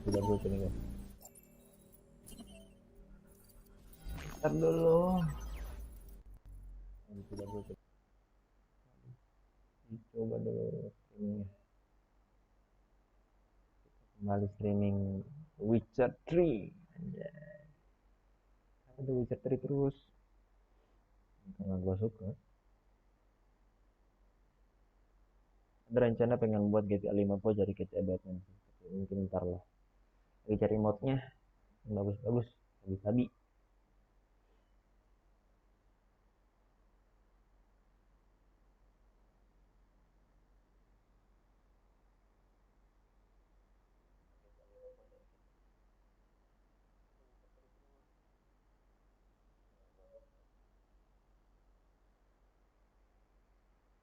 Sudah lucu nih guys. Ntar dulu. Sudah lucu. Coba dulu streamingnya. Kembali streaming Witcher 3. Anjay. Ada Witcher 3 terus. Karena gue suka. Ada rencana pengen buat GTA 5 Pro jadi GTA Batman sih. Mungkin ntar lah. Lagi cari modnya yang bagus-bagus. Sabi-sabi.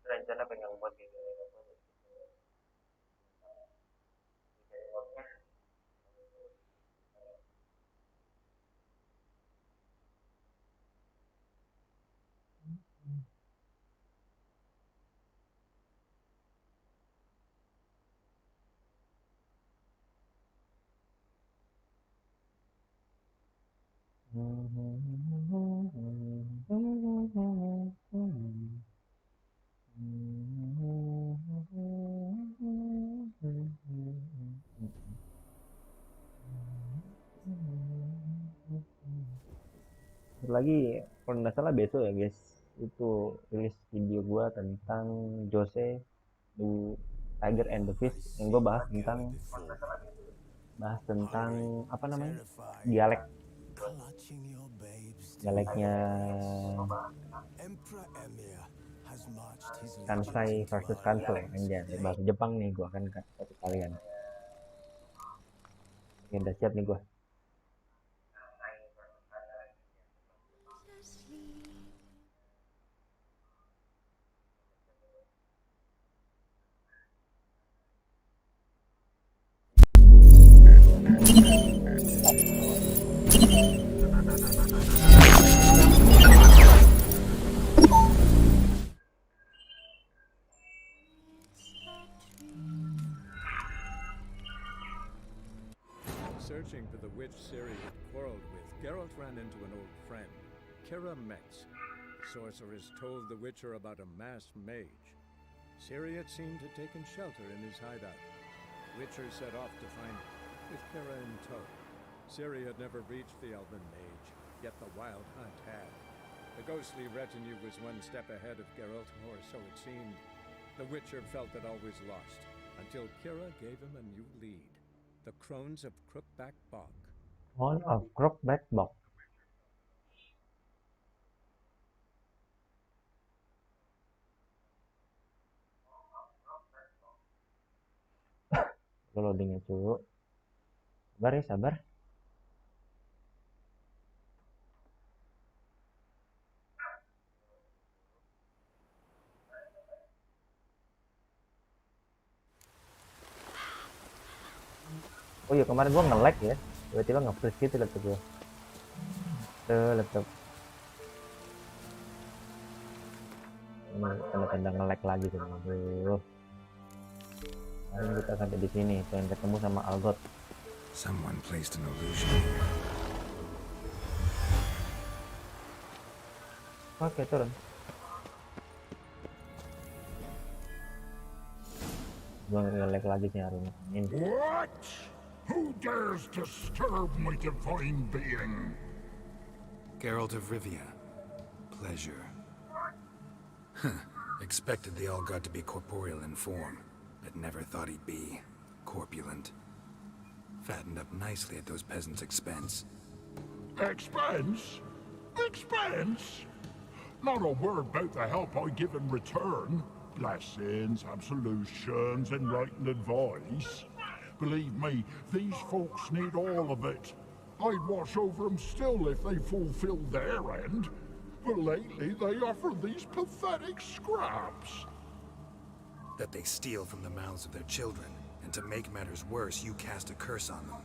Rencana pengen buat GTA 5 Pro jadi cari modnya. Lagi kalau nggak salah besok ya guys, itu rilis video gua tentang Jose the Tiger and the Fish, yang gue bahas tentang apa namanya, dialeknya Kansai versus Kanto. Anjay, bahasa Jepang nih gua akan kasih ke kalian. Oke, udah siap nih gua. Searching for the witch Ciri had quarreled with, Geralt ran into an old friend, Kira Metz. The sorceress told the Witcher about a masked mage. Ciri had seemed to have taken shelter in his hideout. The Witcher set off to find him, with Kira in tow. Ciri had never reached the elven mage, yet the wild hunt had. The ghostly retinue was one step ahead of Geralt, or so it seemed. The Witcher felt that all was lost, until Kira gave him a new lead. The Crones of Crookback Bog. Crown of Crookback Bog. Loadingnya dulu. Sabar ya, sabar. Oh iya, kemarin gua nge-lag ya, tiba-tiba nge-freeze gitu laptop gua. Laptop ini tanda-tanda nge-lag lagi tuh. Aduh. Mari kita sampai di sini, pengen ketemu sama Algot. Someone placed an illusion here. Oke, turun. Gua nge-lag lagi sih hari ini. What? Who dares disturb my divine being? Geralt of Rivia. Pleasure. Expected they all got to be corporeal in form, but never thought he'd be corpulent. Fattened up nicely at those peasants' expense. Expense? Expense? Not a word about the help I give in return. Blessings, absolutions, enlightened advice. Believe me, these folks need all of it. I'd watch over them still if they fulfilled their end. But lately they offer these pathetic scraps. That they steal from the mouths of their children, and to make matters worse, you cast a curse on them.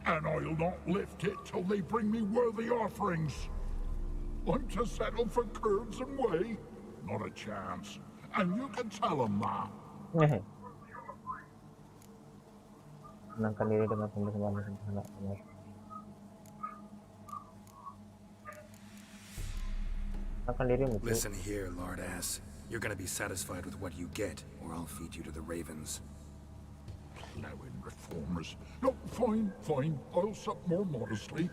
And I'll not lift it till they bring me worthy offerings. I'm to settle for curds and whey? Not a chance. And you can tell them that. Menangkan diri dengan pembersamaan sederhana. Menangkan dirimu cuy. Listen here, Lord Ass. You're gonna be satisfied with what you get, or I'll feed you to the ravens. Plowing reformers. No, fine, fine. I'll sup more modestly.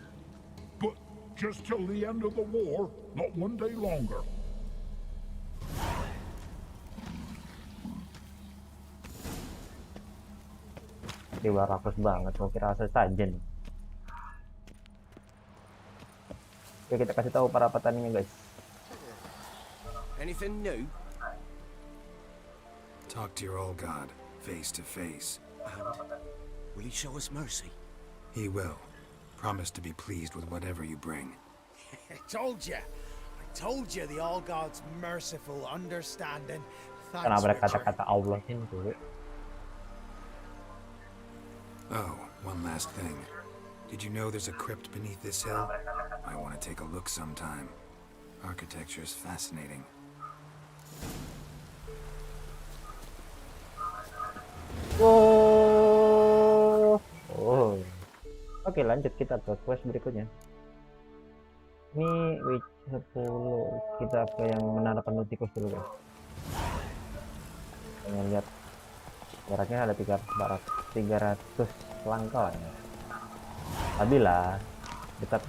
But just till the end of the war, not one day longer. Dewa rakus banget, mau kira sesajen. Oke, kita kasih tahu para petaninya guys. Anything new? Talk to your old god, face to face. And will he show us mercy? He will. Promise to be pleased with whatever you bring. I told you the All God's merciful, understanding. Kenapa ada Thanks, Richard. kata-kata Allah ini tuh? Oh, one last thing. Did you know there's a crypt beneath this hill? I want to take a look sometime. Architecture's fascinating. Wow. Oh. Oke, lanjut kita ke quest berikutnya. Ini week 10, kita ke yang menara penuh tikus dulu guys. Pengen lihat jaraknya ada 300 langkah lah ya. Stabil lah, dekat.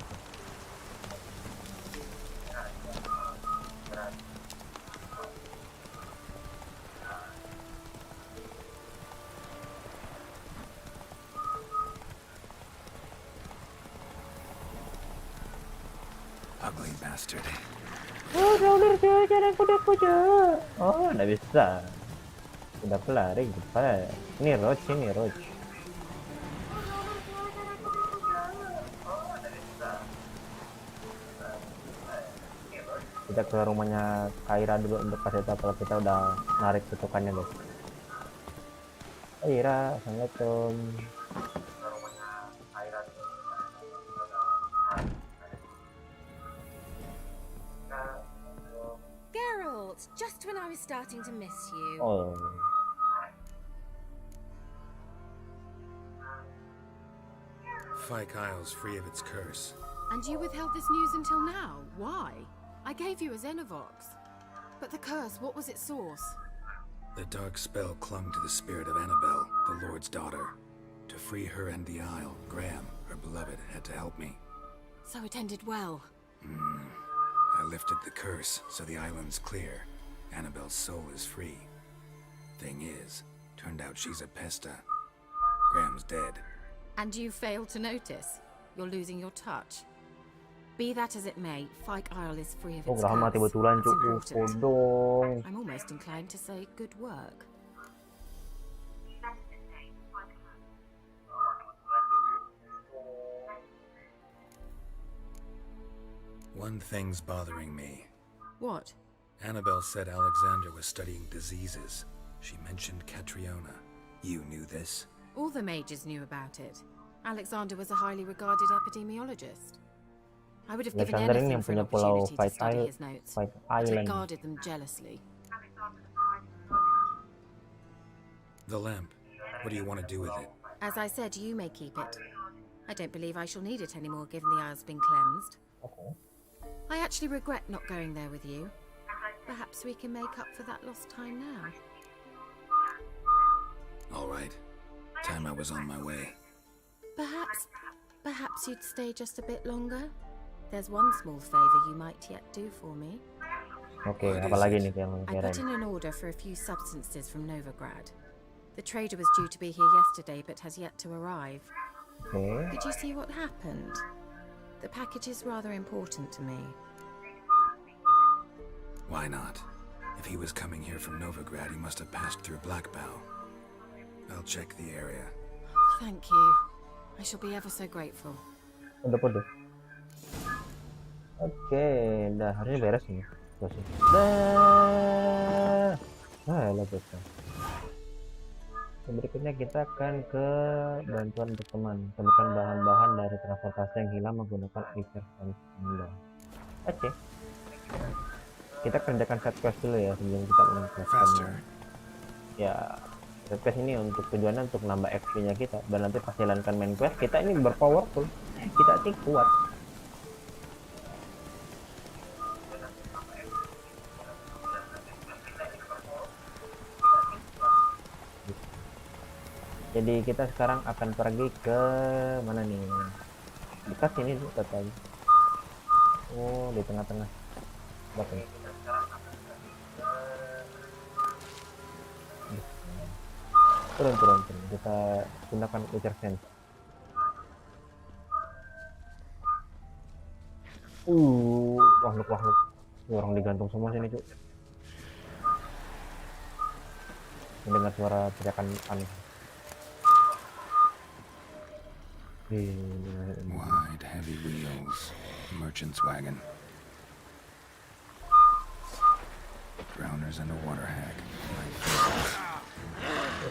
Ugly bastard. Oh, udah cuy, jangan kuda-kuda. Oh, nggak bisa. Udah pelari cepat. Ini Roach, ini Roach. Kita ke rumahnya Kaira dulu untuk kasih tahu kalau kita udah narik tutukannya guys. Kaira, assalamualaikum. Geralt, just when I was starting to miss you. Oh, Fyke Isle's free of its curse. And you withheld this news until now? Why? I gave you a Xenovox. But the curse, what was its source? The dark spell clung to the spirit of Annabelle, the Lord's daughter. To free her and the Isle, Graham, her beloved, had to help me. So it ended well. I lifted the curse, so the island's clear. Annabelle's soul is free. Thing is, turned out she's a pesta. Graham's dead. And you failed to notice? You're losing your touch. Be that as it may, Fyke Isle is free of oh its Graham mati curse. betulan That's cuy. important. Dong. I'm almost inclined to say good work. One thing's bothering me. What? Annabelle said Alexander was studying diseases. She mentioned Catriona. You knew this? All the mages knew about it. Alexander was a highly regarded epidemiologist. I would have given Alexander ini anything yang for an punya pulau opportunity to Fyke study Isle, his notes, Fyke but I Island. guarded them jealously. The lamp. What do you want to do with it? As I said, you may keep it. I don't believe I shall need it anymore given the Isle's been cleansed. Okay. I actually regret not going there with you. Perhaps we can make up for that lost time now. All right. Time I was on my way. Perhaps you'd stay just a bit longer? There's one small favor you might yet do for me. Oke, What apa is lagi it? nih yang I kirain? put in an order for a few substances from Novigrad. The trader was due to be here yesterday but has yet to arrive. Oke. Did you see what happened? The package is rather important to me. Why not? If he was coming here from Novigrad, he must have passed through Blackbow. I'll check the area. Thank you. I shall be ever so grateful. Udah. Oke, udah harusnya beres nih. Terus. Dah. Lah bisa. Berikutnya kita akan ke bantuan untuk teman. Temukan bahan-bahan dari transportasi yang hilang menggunakan reverse Anda. Oke. Kita kerjakan set quest dulu ya sebelum kita Faster. melanjutkan ya quest ini untuk tujuannya untuk nambah XP nya kita, dan nanti pas jalankan main quest kita ini berpowerful, kita ini kuat. Jadi kita sekarang akan pergi ke mana nih, dekat sini dekat aja. Oh, di tengah-tengah dekat. Turun, kita gunakan ujar sense. Makhluk orang digantung semua sini, Cuk. Mendengar suara teriakan aneh. Wide, heavy wheels. Merchant's wagon. Drowners and a water hag.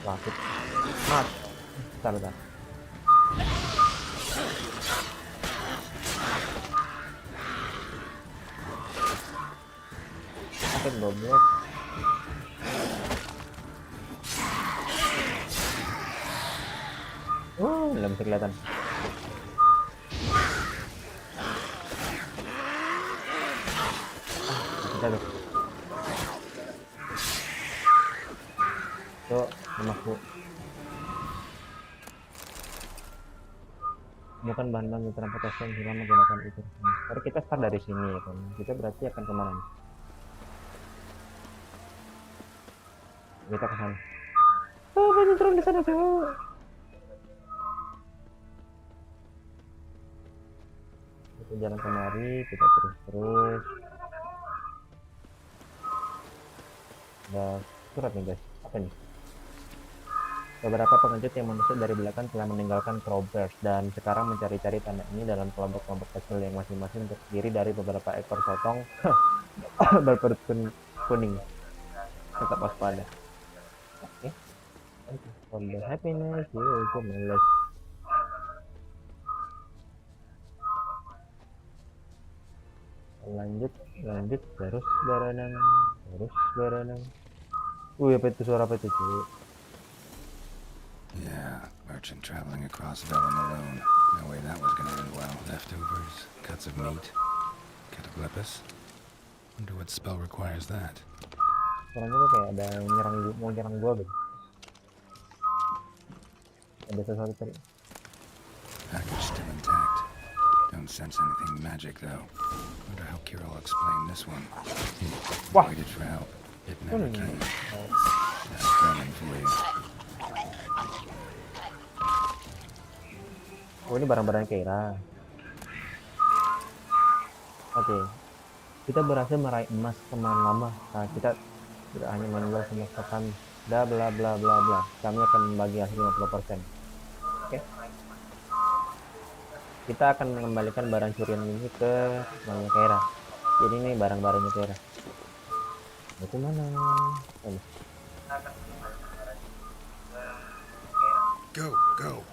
Sakit. Mat. Bentar. Sakit goblok. Belum bisa kelihatan. Tuh. Tuh, lemakku. Bukan bahan transportasi yang hilang menggunakan itu. Tapi kita start dari sini ya kan. Kita berarti akan kemana nih? Kita ke sana. Banyak turun di sana, Cuk. Kita jalan kemari, kita terus. Ada surat nih guys, apa nih? Beberapa pengecut yang menusuk dari belakang telah meninggalkan Crowbers dan sekarang mencari-cari tanda ini dalam kelompok-kelompok kecil yang masing-masing terdiri dari beberapa ekor sotong berperut kuning. Tetap waspada. Oke. For the happiness you will meleleh. Lanjut terus berenang. Apa itu suara apa itu, Cuk? Yeah, merchant traveling across Vellum alone. No way that was gonna end well. Leftovers, cuts of meat, cataglepus. Wonder what spell requires that. Suaranya tuh kayak ada yang mau nyerang gua gitu. Ada sesuatu tadi. Package still intact. Don't sense anything magic though. Wonder how Kira will explain this one. Wah. Waited for help. It never came. That's German for you. Oh, ini barang-barang Kira. Oke. Kita berhasil meraih emas teman lama. Nah, kita tidak hanya menjual semesta kami. Bla bla bla bla bla. Kami akan membagi hasil 50%. Oke. Kita akan mengembalikan barang curian ini ke temannya Kira. Jadi ini barang-barangnya Kira. Itu mana? Go.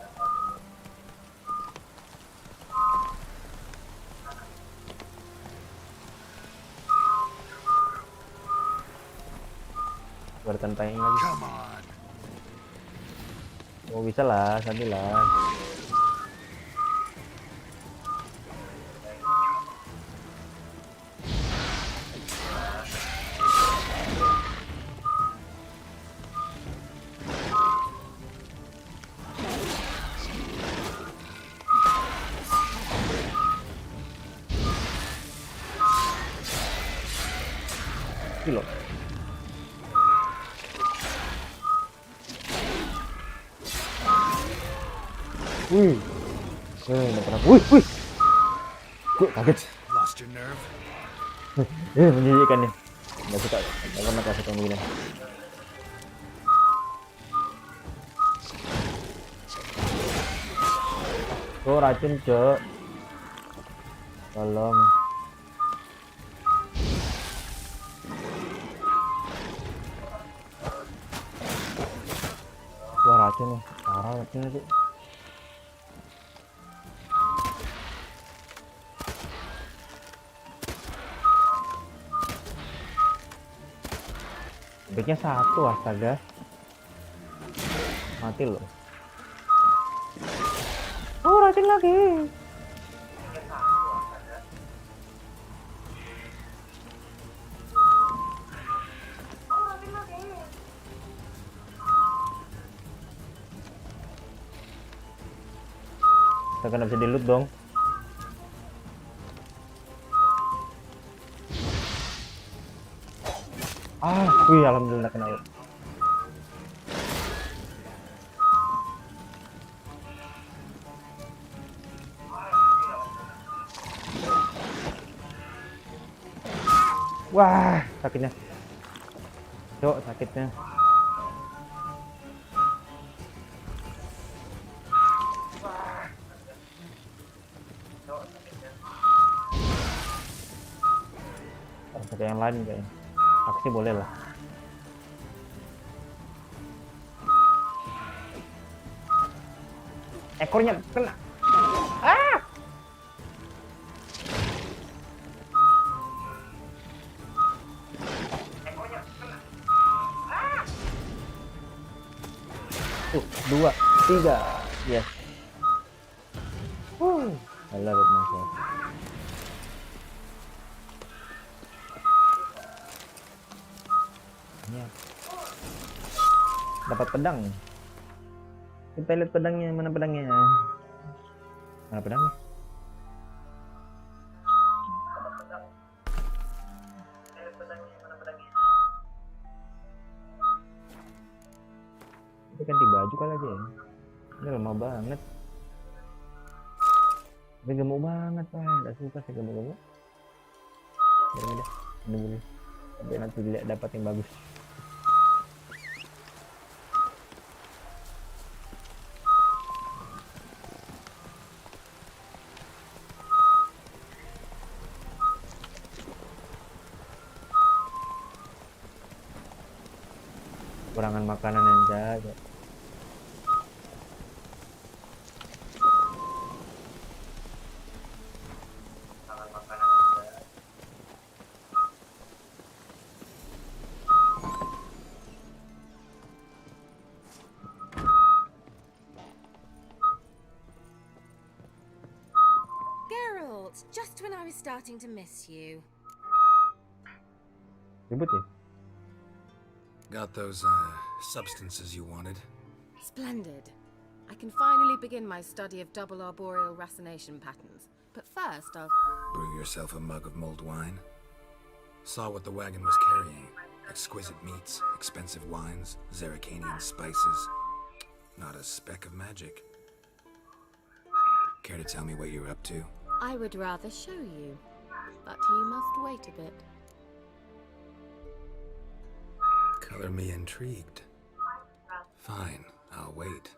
Bertentang lagi. Come on. Oh, bisa lah, sambilan. Kilo. Wih, nggak pernah. Wih, gue kaget. Lost your nerve? Menjijikkan nih. Nggak pernah kasih kayak begini. Tuh racun, Cok. Tolong. Wah, racun nih. Parah racunnya, Cok. Baiknya satu, astaga. Mati loh. Oh, racun lagi. Kita kan bisa di-loot dong. Wih, alhamdulillah kena. Wah, sakitnya. Cok, sakitnya. Pakai yang lain kayaknya. Aksi boleh lah. Ekornya kena. Dua, tiga, yes. I love it myself. Dapat pedang. Kita lihat pedangnya, mana pedangnya? Mana pedangnya? Kita ganti baju kali aja ya. Ini lemah banget. Ini gemuk banget, Pak. Nggak suka sih gemuk-gemuk. Ya udah, ini boleh. Sampai nanti dilihat dapat yang bagus. Kurangan makanan yang jaga. Geralt, just when I was starting to miss you. Ribut ya? Got those, substances you wanted? Splendid. I can finally begin my study of double arboreal racination patterns. But first, I'll... Brew yourself a mug of mulled wine? Saw what the wagon was carrying. Exquisite meats, expensive wines, Zerrikanian spices. Not a speck of magic. Care to tell me what you're up to? I would rather show you. But you must wait a bit. Color me intrigued. Fine, I'll wait.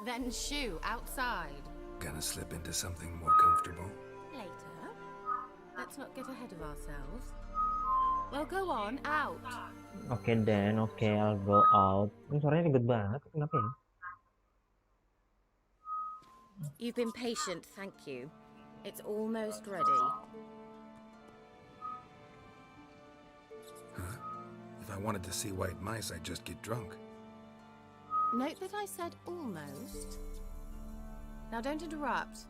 Then shoo, outside. Gonna slip into something more comfortable? Later. Let's not get ahead of ourselves. Well, go on, out. Oke, then, oke, I'll go out. Ini suaranya ribet banget, kenapa ya? You've been patient, thank you. It's almost ready. Huh? If I wanted to see white mice, I'd just get drunk. Note that I said almost. Now don't interrupt.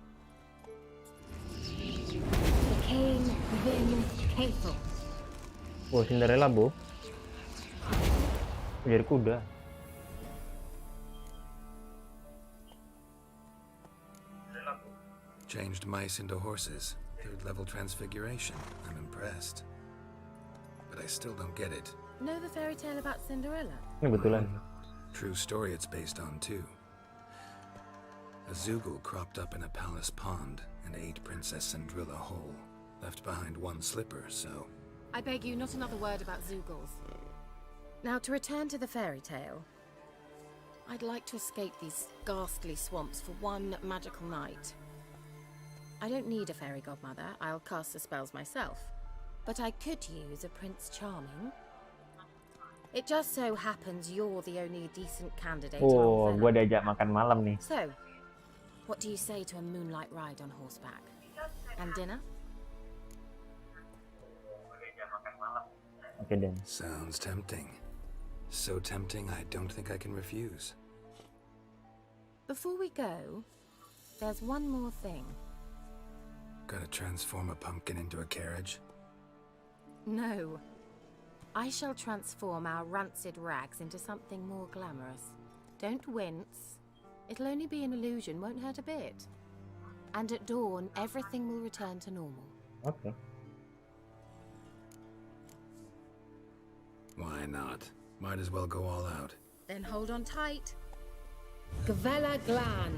Became vindicateful. Oh, Cinderella, Bu. Jadi kuda. Changed mice into horses. Third level transfiguration. I'm impressed. But I still don't get it. Know the fairy tale about Cinderella? Ini betulan. True story it's based on, too. A Zoogle cropped up in a palace pond and ate Princess Cinderella whole. Left behind one slipper, so... I beg you, not another word about Zoogles. Now, to return to the fairy tale. I'd like to escape these ghastly swamps for one magical night. I don't need a fairy godmother, I'll cast the spells myself. But I could use a Prince Charming. It just so happens you're the only decent candidate. Oh, gua diajak makan malam nih. So, what do you say to a moonlight ride on horseback? And dinner? Oke, then. Sounds tempting. So tempting I don't think I can refuse. Before we go, there's one more thing. Gotta transform a pumpkin into a carriage? No. I shall transform our rancid rags into something more glamorous. Don't wince. It'll only be an illusion, won't hurt a bit. And at dawn, everything will return to normal. Oke. Why not? Might as well go all out. Then hold on tight. Gvela Glan.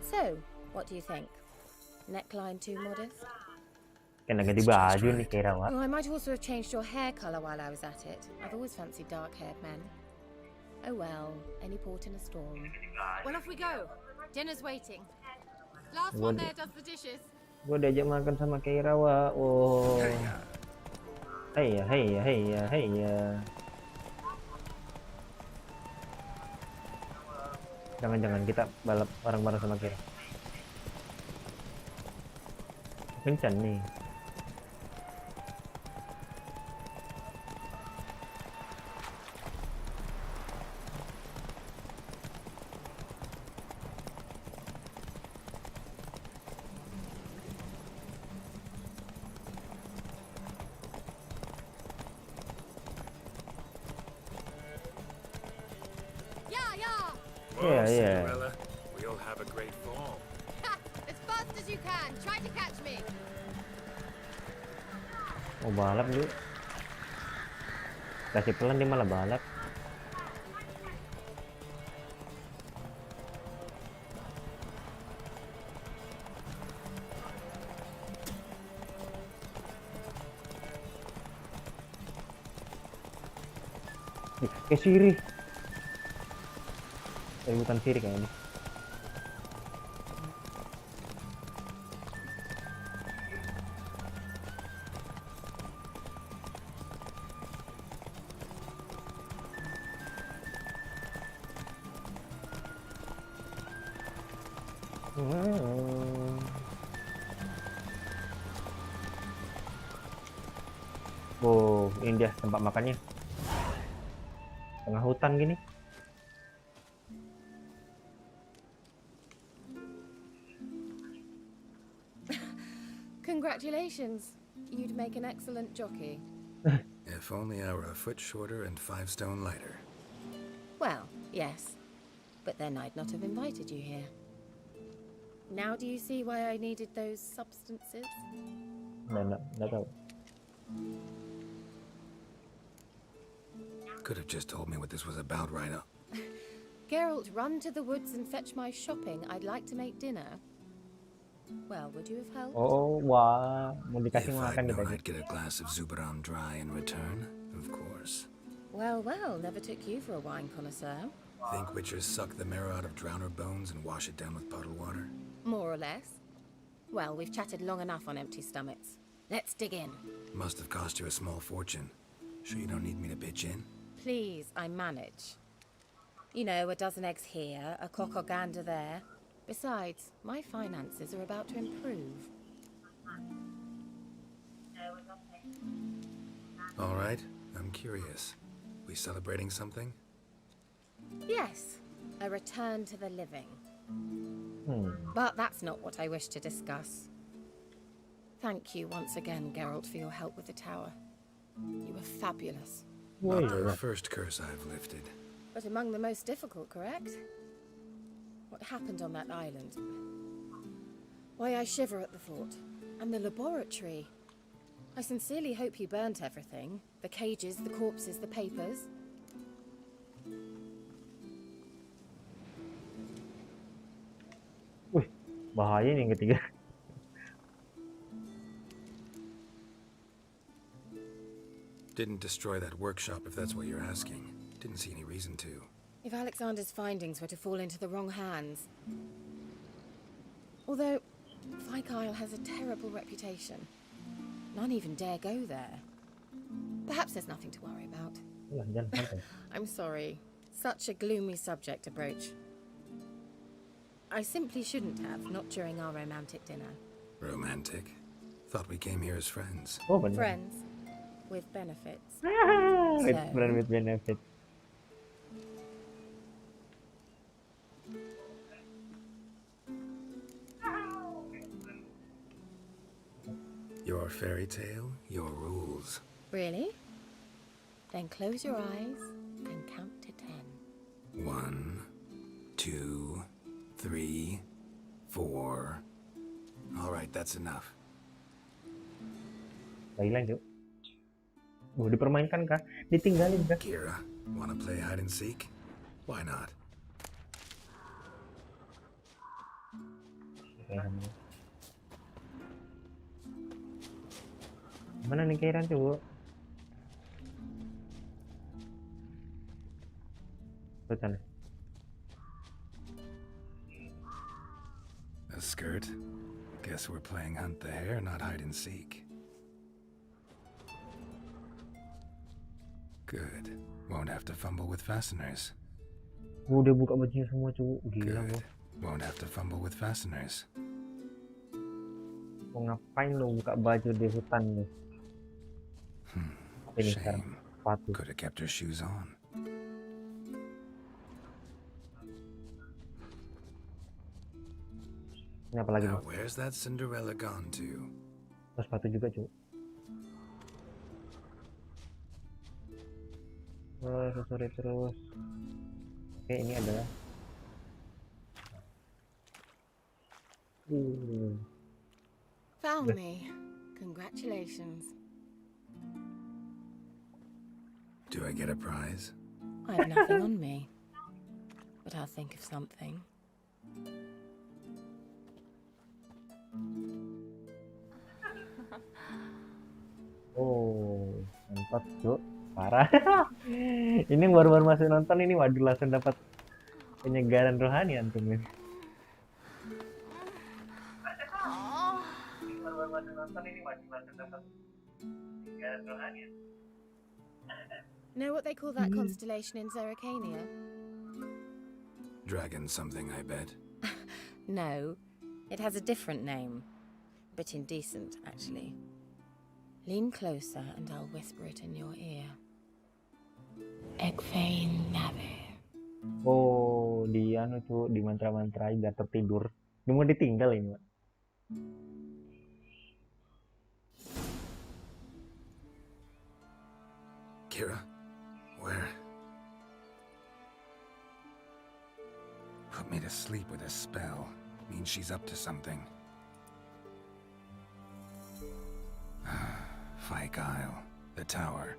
So, what do you think? Neckline too modest? Kena ganti baju nih kira Wak. Oh, I might also have changed your hair colour while I was at it. I've always fancied dark-haired men. Oh well, any port in a storm. Well, off we go. Dinner's waiting. Last one there does the dishes. Gue diajak makan sama Keira Wak. Oh. Hey ya. Jangan kita balap bareng-bareng sama Keira. Kencan nih. Yeah. Cinderella, we'll have a great fall. As fast as you can. Try to catch me. Mau balap yuk. Kasih pelan dia malah balap. Kayak sirih. Bukan sirih kayaknya. Oh, ini dia tempat makannya. Tengah hutan gini. Congratulations. You'd make an excellent jockey. If only I were a foot shorter and 5 stone lighter. Well, yes. But then I'd not have invited you here. Now do you see why I needed those substances? Nggak tahu. Could have just told me what this was about right up. Geralt, run to the woods and fetch my shopping. I'd like to make dinner. Well, would you have helped? Oh, wah, mau dikasih If I'd makan known gitu. I'd get a glass of Zubaram dry in return, of course. Well, never took you for a wine connoisseur. Think witchers suck the marrow out of drowner bones and wash it down with puddle water? More or less. Well, we've chatted long enough on empty stomachs. Let's dig in. Must have cost you a small fortune. Sure you don't need me to pitch in? Please, I manage. You know, a dozen eggs here, a cock or gander there. Besides, my finances are about to improve. All right, I'm curious. We celebrating something? Yes, a return to the living. But that's not what I wish to discuss. Thank you once again, Geralt, for your help with the tower. You were fabulous. Not the first curse I've lifted. But among the most difficult, correct? What happened on that island? Why, I shiver at the thought. And the laboratory. I sincerely hope you burnt everything. The cages, the corpses, the papers. Wih, bahaya nih yang ketiga. Didn't destroy that workshop if that's what you're asking. Didn't see any reason to. If Alexander's findings were to fall into the wrong hands. Although, Fyke Isle has a terrible reputation. None even dare go there. Perhaps there's nothing to worry about. Jangan sampai. I'm sorry. Such a gloomy subject to broach. I simply shouldn't have, not during our romantic dinner. Romantic? Thought we came here as friends. Oh, benar. Friends with benefits. With So- friend with benefit. fairy tale, your rules. Really? Then close your eyes and count to 10. 1, 2, 3, 4. All right, that's enough. Thailand yuk. Dipermainkan kah? Ditinggalin kah? Kira, wanna play hide and seek? Why not? Mana nih Kairan tuh? Betul. A skirt? Guess we're playing hunt the hare, not hide and seek. Good. Won't have to fumble with fasteners. Udah buka bajunya semua cuy. Gila Good. gua. Won't have to fumble with fasteners. Mau ngapain lo buka baju di hutan lo? Ini sekarang Shame. sepatu. Could have kept her shoes on. Ini apa lagi? Now, Bang? where's that Cinderella gone to? Terus sepatu juga cuy. Sorry terus. Oke, ini adalah Found me. Congratulations. Do I get a prize? I have nothing on me. But I'll think of something. Oh, mantap cuy. Parah. Ini yang baru-baru masuk nonton ini, waduh langsung dapat penyegaran rohani antum ini. Baru-baru masuk nonton ini, waduh langsung dapat penyegaran rohani. Know what they call that constellation in Zeracania? Dragon something, I bet. No, it has a different name. A bit indecent, actually. Lean closer and I'll whisper it in your ear. Ekvein Nave. Oh, dia tuh di mantra-mantrai biar tertidur. Dia mau ditinggal ini, Pak. Kira, where? Put me to sleep with a spell. Means she's up to something. Fyke Isle, the tower.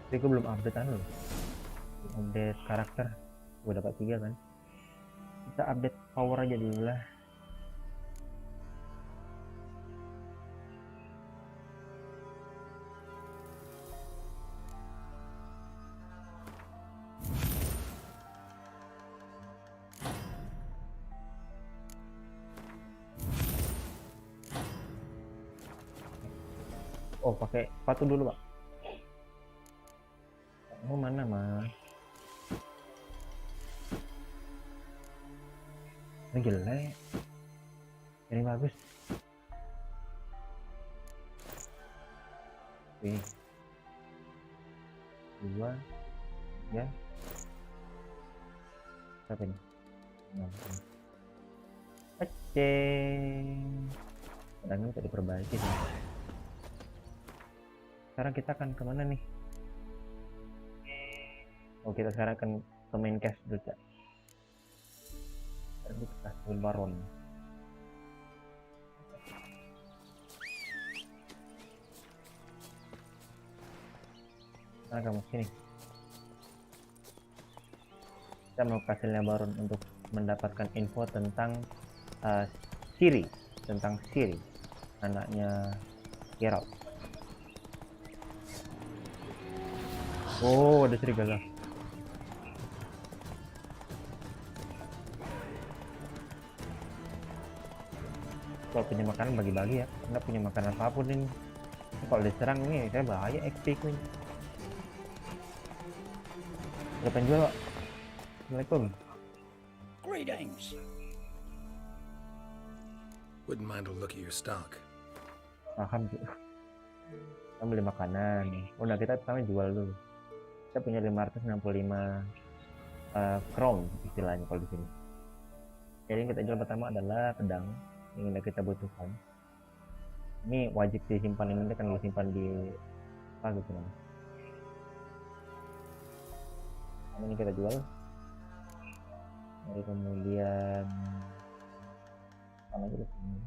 Tapi gue belum update anu loh. Update karakter. Gue dapat 3 kan. Kita update power aja dulu lah. Oh, pakai sepatu dulu, Pak. Mau mana, Mas? Ini jelek. Ini bagus. Oke. 2 ya. Apa ini? Oke. Kadang bisa diperbaiki sih. Sekarang kita akan kemana nih? Oh, kita sekarang akan ke main cast dulu ya. Ini kasih baron. Nah, kamu sini. Kita mau hasilnya baron untuk mendapatkan info tentang Siri, anaknya Geralt. Oh, ada serigala. Kalau punya makanan bagi-bagi ya, nggak punya makanan apapun ini. Kalau diserang ini saya bahaya XP ku ini. Ada penjual, Pak. Assalamualaikum. Greetings. Wouldn't mind a look at your stock. Paham tuh. Kita beli makanan. Udah kita pertama jual dulu. Kita punya 565. crown istilahnya kalau di sini. Jadi yang kita jual pertama adalah pedang yang kita butuhkan. Ini wajib disimpan, ini kan disimpan di apa gitu namanya. Ini kita jual. Lalu kemudian apa lagi sini?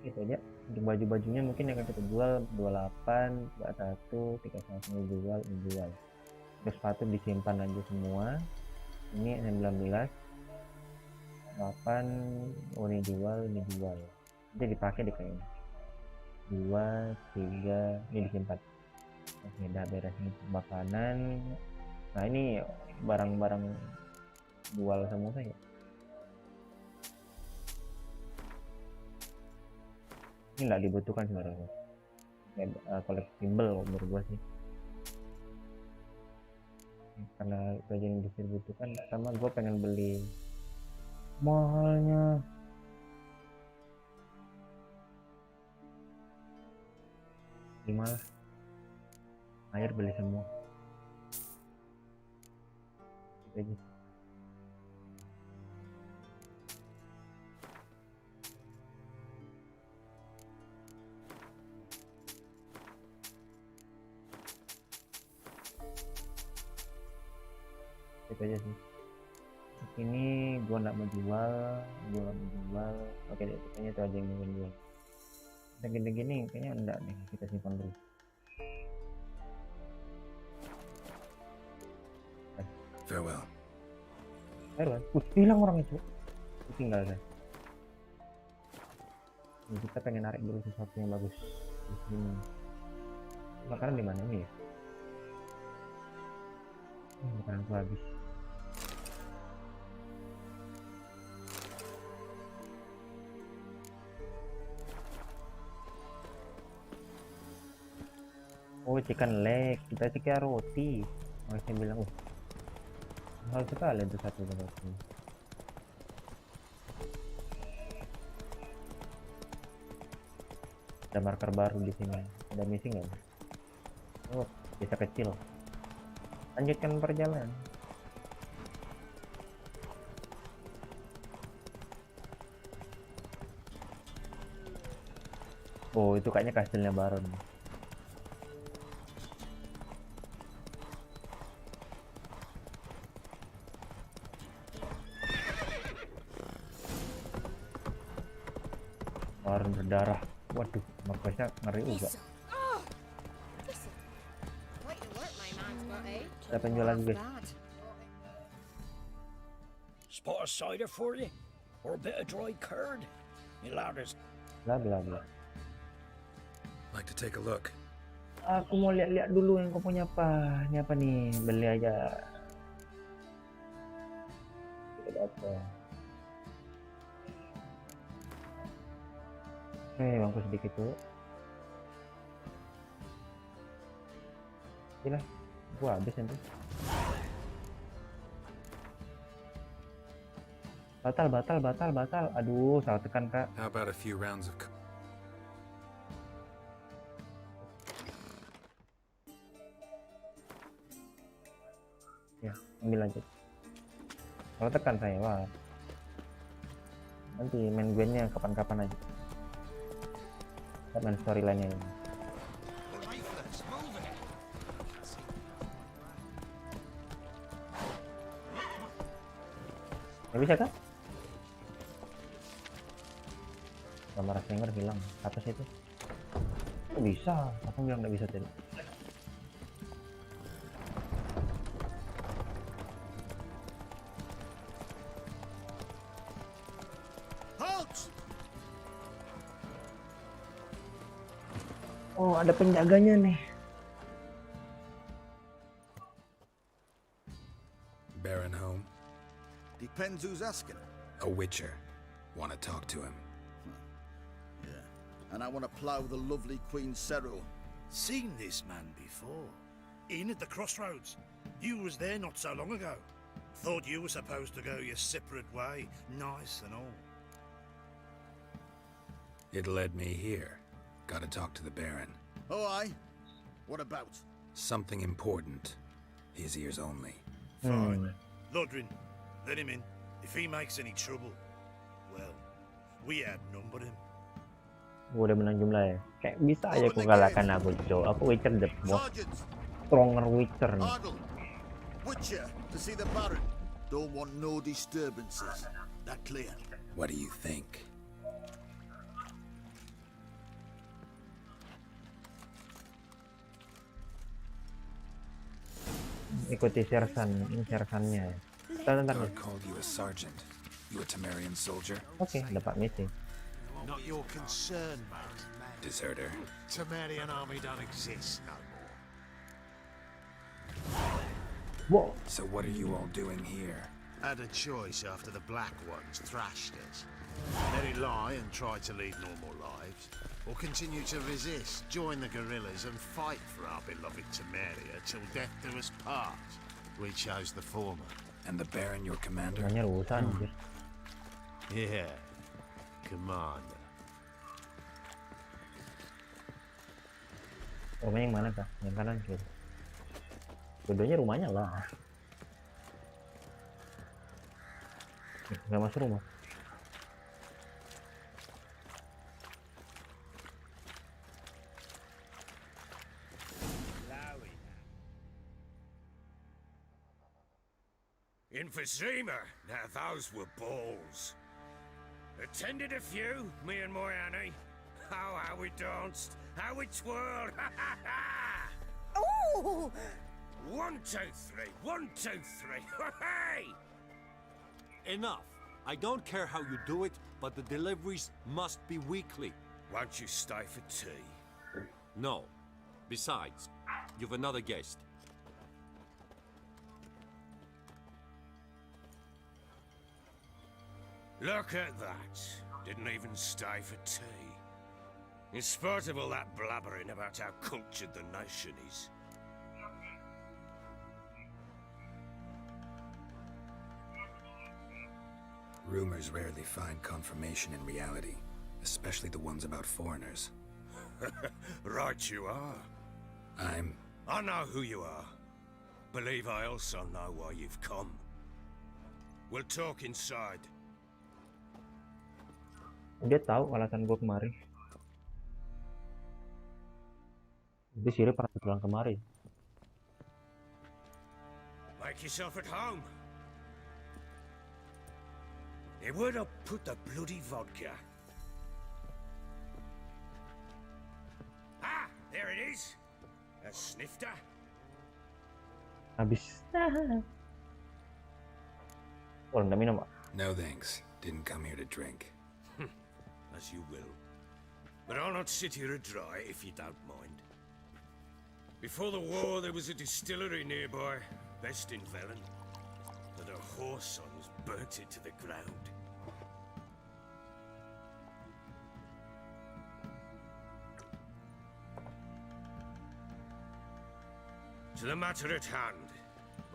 Itu aja. Untuk baju-bajunya mungkin yang akan kita jual 28, 21, 31 jual, ini jual. Terus sepatu disimpan aja semua. Ini 19, 8, oh ini jual, jadi dipakai deh kayaknya. 2, 3, ini disimpan. Oke, udah beres nih makanan. Nah ini barang-barang jual semua saya. Ini nggak dibutuhkan sebenarnya, collectible menurut gua sih, karena itu aja yang dibutuhkan. Sama gua pengen beli mahalnya 5 lah, air beli semua itu aja. Itu aja sih. Ini gua nggak mau jual. Oke deh, kayaknya itu aja yang mau jual. Yang gini-gini kayaknya enggak nih, kita simpan dulu. Farewell. Hilang orang itu. Tinggal deh. Ini kita pengen narik dulu sesuatu yang bagus di sini. Makanan di mana ini ya? Makanan tuh habis. Oh, chicken leg. Kita kira roti. Masih bilang, mahal sekali itu satu roti. Ada marker baru di sini. Ada missing nggak? Oh, desa kecil. Lanjutkan perjalanan. Oh, itu kayaknya kastilnya Baron. Baron berdarah. Waduh, markasnya ngeri juga. Ada penjual lagi guys. Spot of cider for you? Or a bit of dry curd? Me ladders. Bla bla bla. Like to take a look. Aku mau lihat-lihat dulu yang kau punya apa. Ini apa nih? Beli aja. Kita datang. Bangku sedikit tuh. Gila, gua habis nanti. Batal. Aduh, salah tekan kak. How about a few rounds of... Ya, ambil aja. Kalau tekan saya, wah. Nanti main gue-nya kapan-kapan aja. Kita main storyline-nya ini. Nggak bisa kan? Kamera Stinger hilang atas itu. Kok bisa? Aku bilang nggak bisa tadi. Oh, ada penjaganya nih. Baron home? Depends who's asking. A witcher. Want to talk to him. Yeah. And I want to plough the lovely Queen Cyril. Seen this man before. In at the crossroads. You was there not so long ago. Thought you were supposed to go your separate way, nice and all. It led me here. Gotta talk to the Baron. Oh, aye? What about? Something important. His ears only. Fine. Lodrin, let him in. If he makes any trouble, well, we outnumber him. Gue udah menang jumlah ya. Kayak bisa aja aku kalahkan aku, Joe. Aku Witcher the most stronger Witcher nih. Idle. Witcher, to see the Baron. Don't want no disturbances. That clear? What do you think? Ikuti sersannya. Bentar. God called you a sergeant. You a Temerian soldier? Oke, dapat misi. Not your concern, mate. Deserter. Temerian army don't exist no Whoa. more. So what are you all doing here? Had a choice after the Black Ones thrashed us. Let it lie and try to lead normal lives, or continue to resist, join the guerrillas and fight for our beloved Temeria till death do us part. We chose the former. And the Baron, your commander? Namanya rusak anjir. Yeah, commander. Rumahnya yang mana kah? Yang kanan kiri. Dua-duanya rumahnya lah. Nggak masuk rumah. Emphysema, now those were balls. Attended a few, me and my Annie. Oh, how we danced, how we twirled, ha ha ha! Ooh! 1, 2, 3, 1, 2, 3, hey! Enough. I don't care how you do it, but the deliveries must be weekly. Won't you stay for tea? No. Besides, you've another guest. Look at that. Didn't even stay for tea. In spite of all that blabbering about how cultured the nation is. Rumors rarely find confirmation in reality, especially the ones about foreigners. Right you are. I know who you are. Believe I also know why you've come. We'll talk inside. Dia tahu alasan gue kemari. Jadi Siri pernah pulang kemari. Make yourself at home. Hey, where'd I put the bloody vodka? Ah, there it is. A snifter. Habis. Oh, nggak minum, Pak? No thanks. Didn't come here to drink. As you will. But I'll not sit here and dry if you don't mind. Before the war, there was a distillery nearby, best in Velen. But a horse sons burnt it to the ground. To the matter at hand,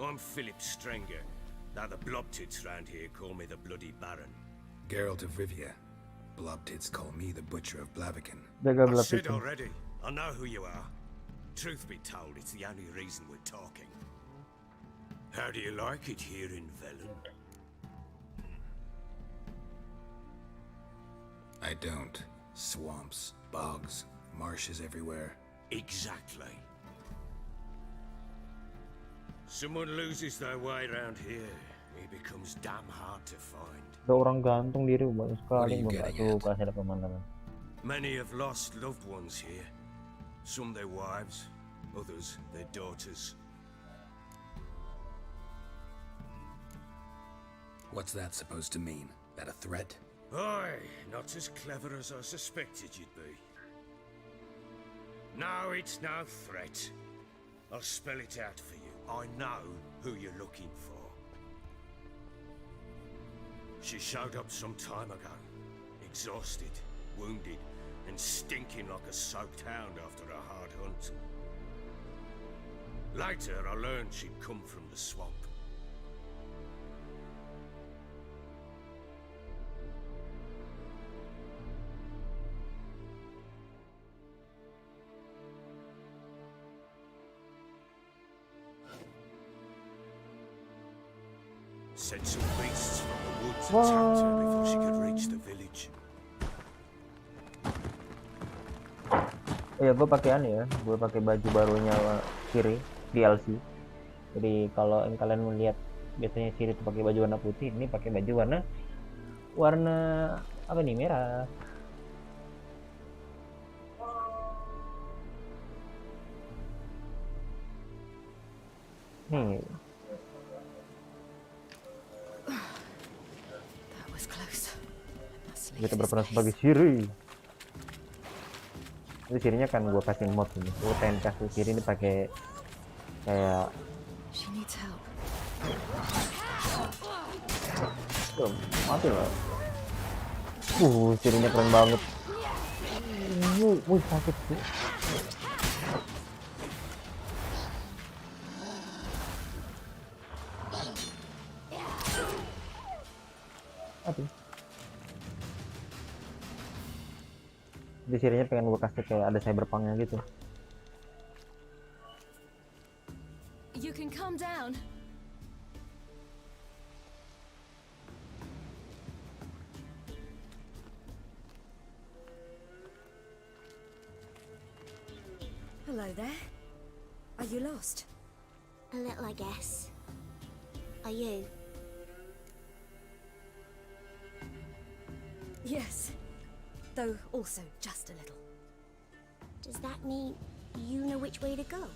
I'm Philip Strenger. Now the blobtits round here call me the Bloody Baron. Geralt of Rivia. Blobtits call me the Butcher of Blaviken. I said already, I know who you are. Truth be told, it's the only reason we're talking. How do you like it here in Velen? I don't. Swamps, bogs, marshes everywhere. Exactly. Someone loses their way around here, he becomes damn hard to find. Ada orang gantung diri banyak sekali, gue gak suka sih ada pemandangan. Many have lost loved ones here. Some their wives, others their daughters. What's that supposed to mean? That a threat? Aye, not as clever as I suspected you'd be. No, it's no threat. I'll spell it out for you. I know who you're looking for. She showed up some time ago, exhausted, wounded, and stinking like a soaked hound after a hard hunt. Later, I learned she'd come from the swamp. Sent some beasts from the woods attacked her before she could reach the village. Ya gue pakai ya, gue pakai baju barunya Siri DLC. Jadi kalau kalian melihat biasanya Siri itu pakai baju warna putih, ini pakai baju warna apa nih, merah. Nih. Kita berperan sebagai Siri. Ini Sirinya kan gue kasih mod ini. Gue pengen kasih Siri ini pakai kayak mati lah. Sirinya keren banget. Sakit sih. Aduh. Di Sirinya pengen gue kasih kayak ada cyberpunknya gitu. You can calm down. Hello there. Are you lost? A little, I guess. Are you? Yes. Though also just a little. Does that mean you know which way to go?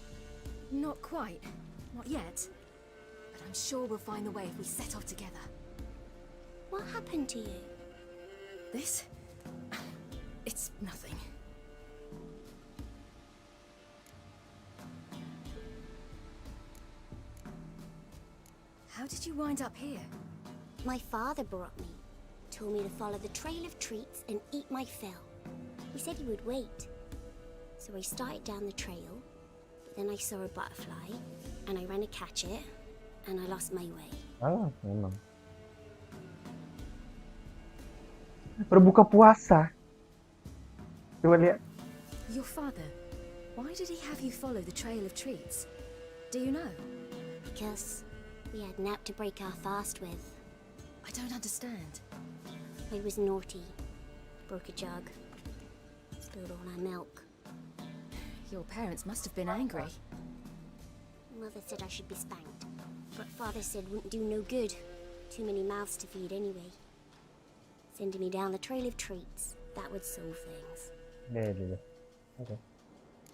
Not quite. Not yet. But I'm sure we'll find the way if we set off together. What happened to you? This? It's nothing. How did you wind up here? My father brought me. Told me to follow the trail of treats and eat my fill. He said he would wait. So I started down the trail, but then I saw a butterfly, and I ran to catch it, and I lost my way. Ah, memang. Berbuka puasa. Coba lihat. Your father, why did he have you follow the trail of treats? Do you know? Because we had nap to break our fast with. I don't understand. I was naughty. Broke a jug. Spilled all our milk. Your parents must have been angry. Mother said I should be spanked. But father said wouldn't do no good. Too many mouths to feed anyway. Sending me down the trail of treats. That would solve things. Yeah. Okay.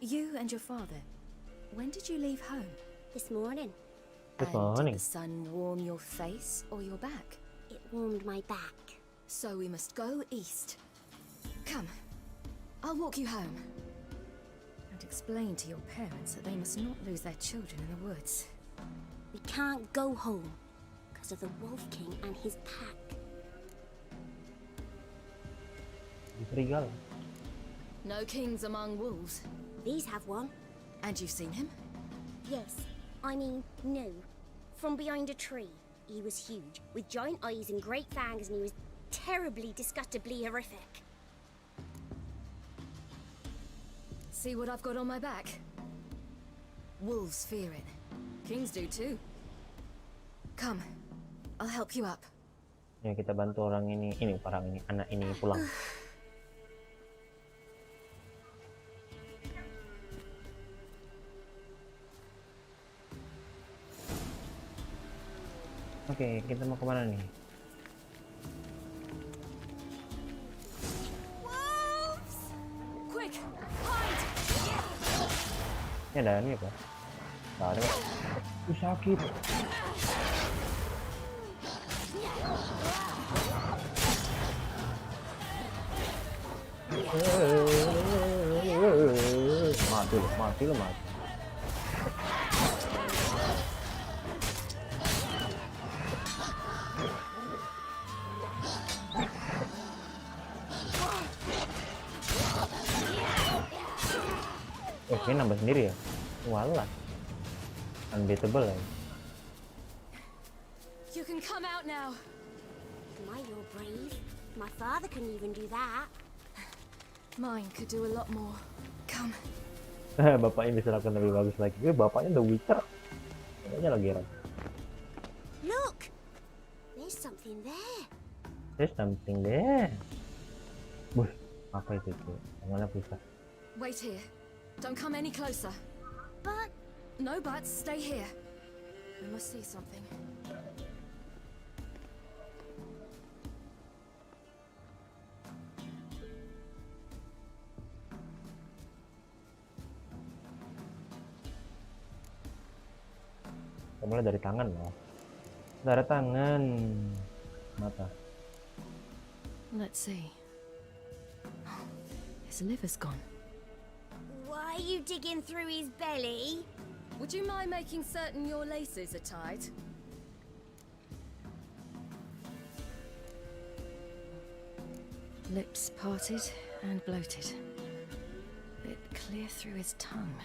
You and your father, when did you leave home? This morning. This morning. Did the sun warm your face or your back? It warmed my back. So we must go east. Come, I'll walk you home. And explain to your parents that they must not lose their children in the woods. We can't go home because of the Wolf King and his pack. No kings among wolves. These have one. And you've seen him? Yes. I mean, no. From behind a tree. He was huge, with giant eyes and great fangs, and he was terribly, disgustingly horrific. See what I've got on my back? Wolves fear it. Kings do too. Come, I'll help you up. Ya, kita bantu anak ini pulang. Oke, kita mau kemana nih? Quick, hide! Ini ada ini apa? Nggak ada. Sakit. Mati lo. Ini nambah sendiri ya? Walah. Unbeatable ya. You can come out now. My, you're brave. My father couldn't even do that. Mine could do a lot more. Come. Bapaknya bisa lakukan lebih bagus lagi. Bapaknya The Witcher. Bapaknya lagi heran. Look! There's something there. There's something there. Buh, apa itu tuh? Mana bisa? Wait here. Don't come any closer. But... No buts, stay here. We must see something. Kita mulai dari tangan loh. Dari tangan. Mata. Let's see. His liver's gone. Why are you digging through his belly? Would you mind making certain your laces are tied? Lips parted and bloated. Bit clear through his tongue.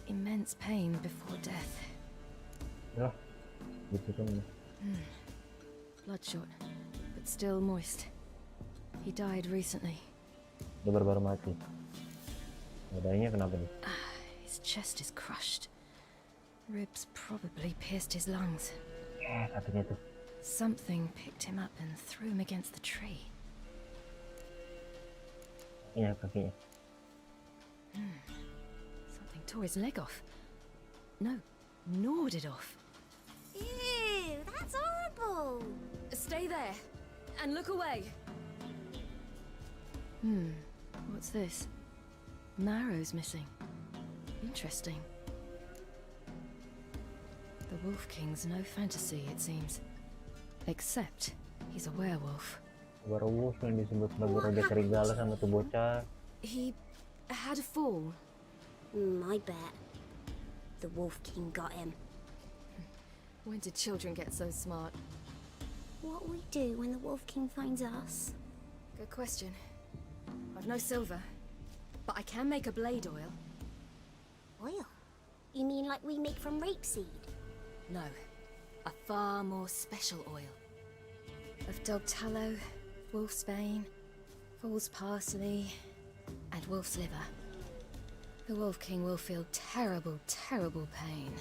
Immense pain before death. Ya, gitu kan. Bloodshot, but still moist. He died recently. Dia baru-baru mati. Badannya kenapa nih? His chest is crushed. Ribs probably pierced his lungs. Kakinya tuh. Something picked him up and threw him against the tree. Iya, kakinya. Something tore his leg off. No, gnawed it off. Ew, that's horrible. Stay there and look away. What's this? Marrow's missing. Interesting. The Wolf King's no fantasy, it seems. Except he's a werewolf. Werewolf yang disebut sebagai raja serigala sama tuh bocah. He had a fall. I bet. The Wolf King got him. When did children get so smart? What we do when the Wolf King finds us? Good question. I've no silver, but I can make a blade oil. Oil? You mean like we make from rapeseed? No, a far more special oil. Of dog tallow, wolf's bane, fool's parsley, and wolf's liver. The Wolf King will feel terrible, terrible pain.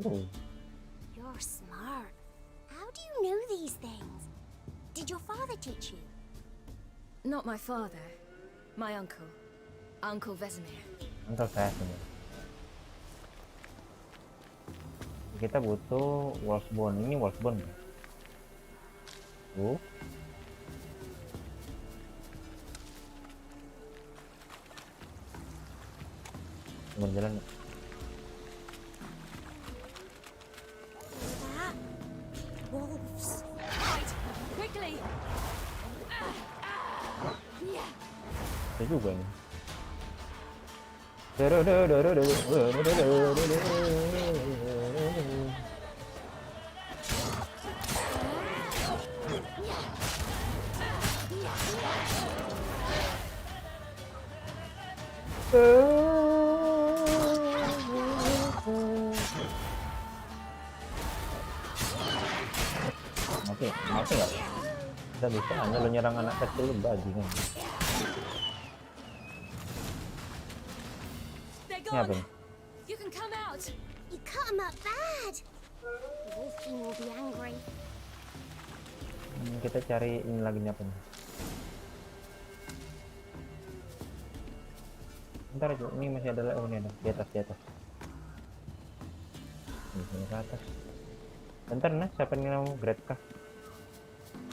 Ooh. You're smart. How do you know these things? Did your father teach you? Not my father. My uncle. Uncle Vesemir. Uncle Vesemir. Kita butuh wolf's bone. Ini wolf's bone. Jalan. That? Wolves. Right, quickly. Ada juga nih. Mati nggak? Kita bisa hanya lo nyerang anak kecil bajingan. Ini apa nih? You can come out. You cut him up bad. The Wolf King will be angry. Kita cari ini lagi nih apa nih? Bentar aja, ini masih ada lagi. Oh ini ada di atas. Ini ke atas. Bentar nah, siapa yang mau grade kah?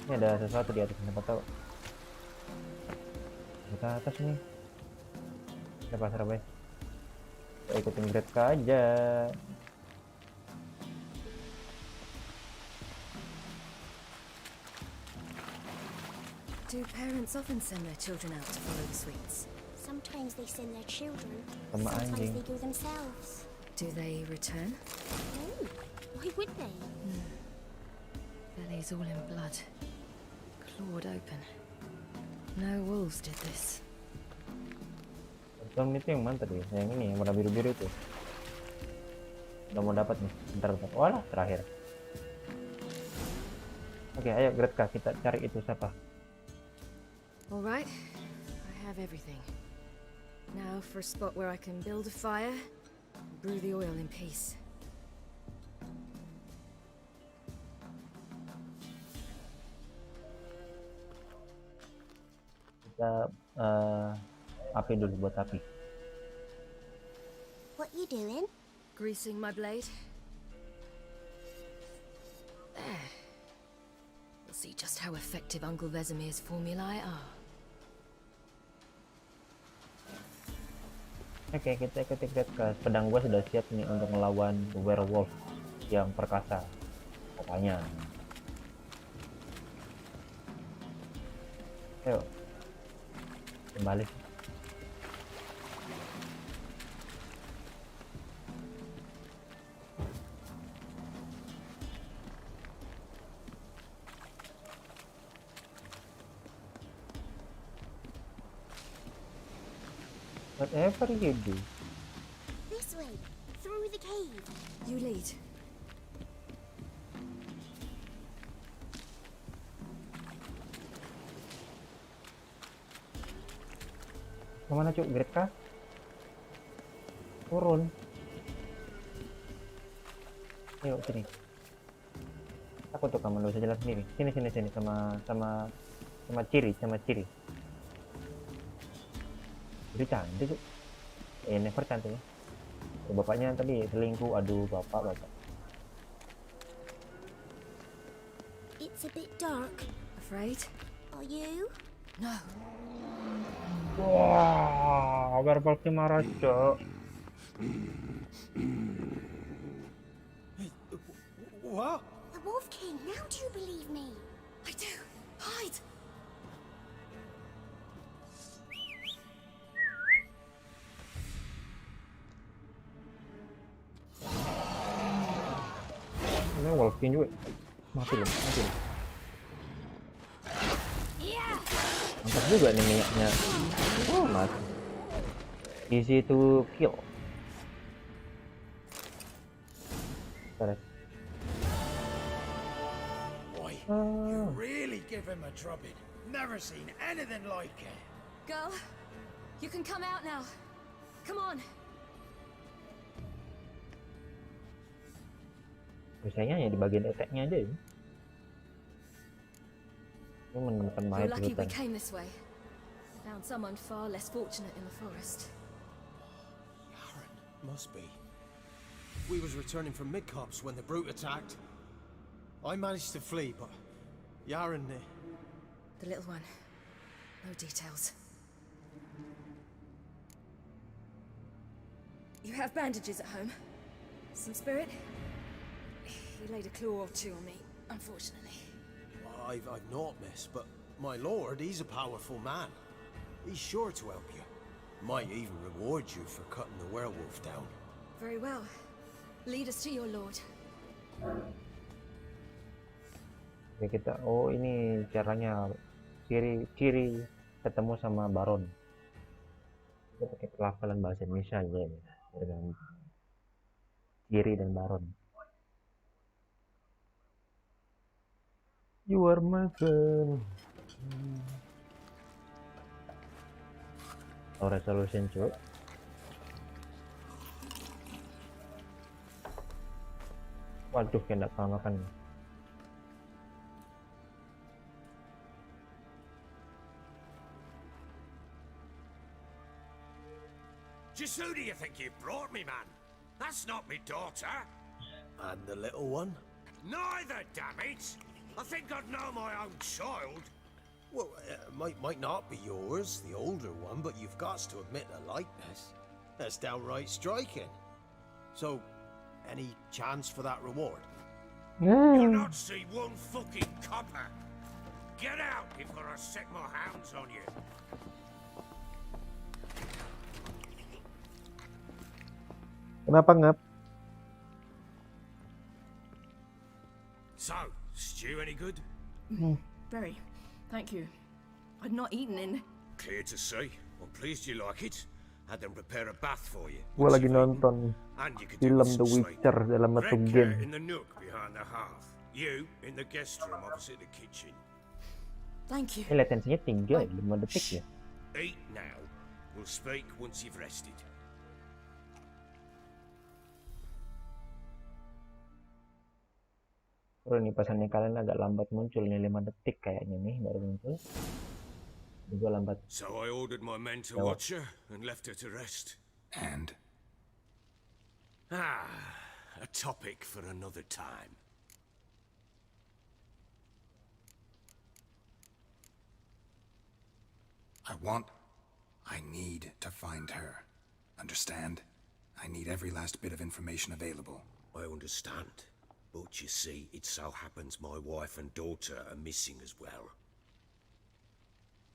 Ini ada sesuatu di atas, siapa tahu. Ke atas nih. Kita pasar apa ya? Kita ikutin grade kah aja. Do parents often send their children out to follow the sweets? Sometimes they send their children. Sama Sometimes anjing. they go themselves. Do they return? No. Why would they? Bellies all in blood. Clawed open. No wolves did this. Tom itu yang mana tadi? Yang ini, yang warna biru-biru itu. Udah mau dapat nih. Bentar. Walah, terakhir. Oke, ayo grade kah, kita cari itu siapa? Alright, I have everything. Now for a spot where I can build a fire, and brew the oil in peace. kita api dulu, buat api. What you doing? Greasing my blade. There. We'll see just how effective Uncle Vesemir's formulae are. Oke, kita ikuti ke pedang gue sudah siap nih untuk melawan werewolf yang perkasa katanya. Ayo kembali. Whatever you do. This way, through the cave. You lead. Kemana cuk? Grade kah? Turun. Ayo sini. Aku tuh kamu bisa jalan sendiri. Sini sama ciri. Jadi cantik tuh. Never cantik ya. Bapaknya tadi selingkuh. Aduh, bapak. It's a bit dark. Afraid? Are you? No. Wah, werewolfnya marah cok. What? The Wolf King, now do you believe me? I do. Hide. Ini wolf king juga. Mati loh. Mantap juga nih minyaknya. Oh, mati. Easy to kill. Beres. Boy, you really give him a drubbing. Never seen anything like it. Girl, you can come out now. Come on. Biasanya ya di bagian attack-nya aja. Ini menemukan You're mayat di lucky we hutan. came this way. Found someone far less fortunate in the forest. Must be. We was returning from Midcops when the brute attacked. I managed to flee, but Yaren... The little one. No details. You have bandages at home? Some spirit? He laid a claw or two on me, unfortunately. I've not, miss, but my lord, he's a powerful man. He's sure to help you. Might even reward you for cutting the werewolf down. Very well. Lead us to your lord. Oke, kita ini caranya ciri ketemu sama baron. Kita pakai pelafalan bahasa Indonesia aja ya, dengan ciri dan baron. You are my friend. Oh, resolution cuy. Waduh, kayak enggak paham makan. Just who do you think you brought me, man? That's not me daughter. And the little one? Neither, damn it! I think I'd know my own child. Well, might not be yours, the older one, but you've got to admit a likeness. That's downright striking. So, any chance for that reward? You'll not see one fucking copper. Get out before I set my hounds on you. Kenapa ngap? So, stew any good? Very. Thank you. I'd not eaten in... Clear to see. I'm pleased you like it. Had them prepare a bath for you. Gue lagi nonton And you could do film with The some sleep. Witcher dalam satu Red game. cat in the nook behind the hearth. You in the guest room opposite the kitchen. Thank you. Ini latensinya 5 detik ya. Eat now. We'll speak once you've rested. Terus nih pesannya kalian agak lambat muncul nih, 5 detik kayaknya nih baru muncul. Gue lambat. So I ordered my men to Jawab. watch her and left her to rest. And? A topic for another time. I need to find her. Understand? I need every last bit of information available. I understand. But you see, it so happens my wife and daughter are missing as well.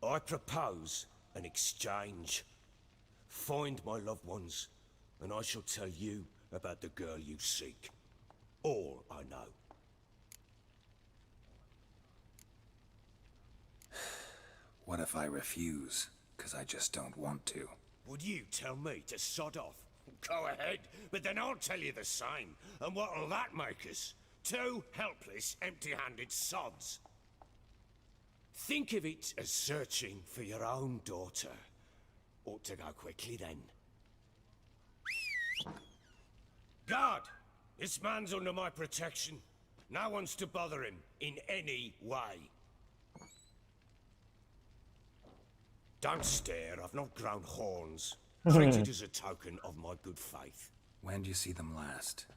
I propose an exchange. Find my loved ones, and I shall tell you about the girl you seek. All I know. What if I refuse? 'Cause I just don't want to. Would you tell me to sod off? Go ahead, but then I'll tell you the same. And what'll that make us? Two helpless, empty-handed sods. Think of it as searching for your own daughter. Ought to go quickly then. Guard! This man's under my protection. No one's to bother him in any way. Don't stare, I've not grown horns. Treat it as a token of my good faith. When do you see them last?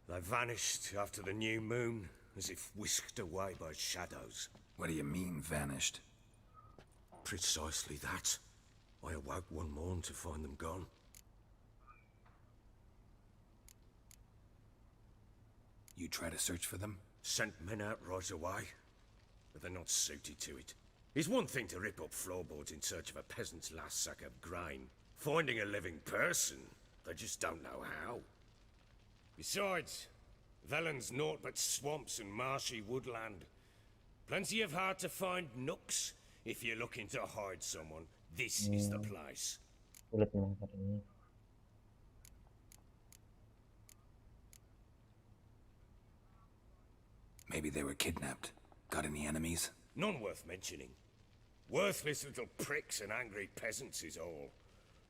They vanished after the new moon, as if whisked away by shadows. What do you mean, vanished? Precisely that. I awoke one morn to find them gone. You try to search for them? Sent men out right away, but they're not suited to it. It's one thing to rip up floorboards in search of a peasant's last sack of grain. Finding a living person, they just don't know how. Besides, Velen's naught but swamps and marshy woodland. Plenty of hard-to-find nooks. If you're looking to hide someone, this is the place. Sulit menangkap ini. Maybe they were kidnapped. Got any enemies? None worth mentioning. Worthless little pricks and angry peasants is all.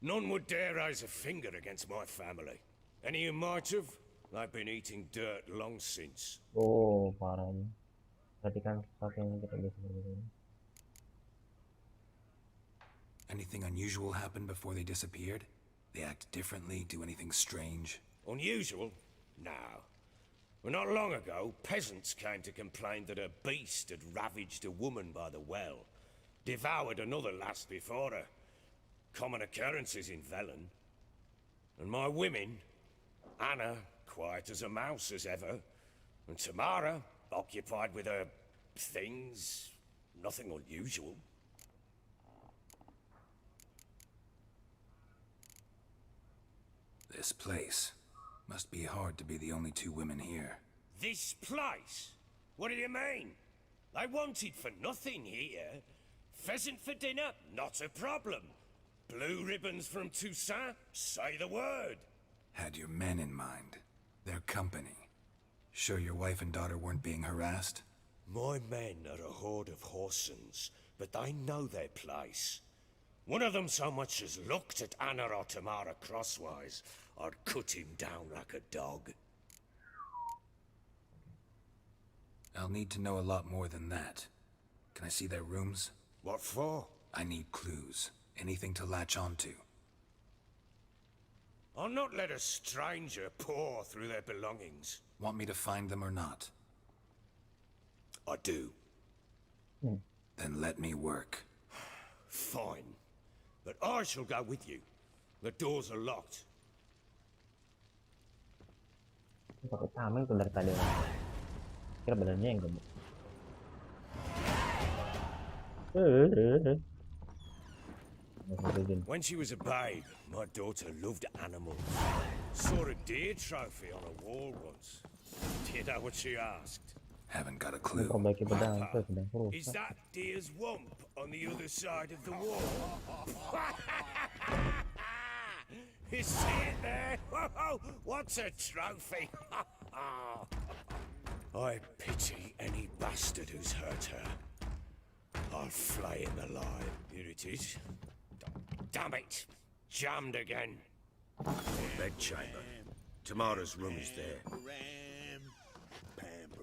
None would dare raise a finger against my family. Any who might have, they've been eating dirt long since. Oh, parah nih. Berarti kan sesuatu yang kita bisa lakukan. Anything unusual happened before they disappeared? They act differently, do anything strange? Unusual? No. Well, not long ago, peasants came to complain that a beast had ravaged a woman by the well. Devoured another lass before her. Common occurrences in Velen. And my women, Anna, quiet as a mouse as ever, and Tamara, occupied with her things, nothing unusual. This place. Must be hard to be the only two women here. This place? What do you mean? They wanted for nothing here. Pheasant for dinner? Not a problem. Blue ribbons from Toussaint? Say the word. Had your men in mind. Their company. Sure your wife and daughter weren't being harassed? My men are a horde of whoresons, but they know their place. One of them so much as looked at Anna or Tamara crosswise, I'd cut him down like a dog. I'll need to know a lot more than that. Can I see their rooms? What for? I need clues. Anything to latch onto. I'll not let a stranger pore through their belongings. Want me to find them or not? I do. Then let me work. Fine. But I shall go with you. The doors are locked. Pakai tameng tuh dari tadi. Kira badannya yang gemuk. When she was a babe, my daughter loved animals. Saw a deer trophy on a wall once. Do you know what she asked? Haven't got a clue. Papa, is that deer's wump on the other side of the wall? You see it there? Whoa, what's a trophy? I pity any bastard who's hurt her. I'll flay him alive. Here it is. Damn it! Jammed again. Bedchamber. Tamara's room is there.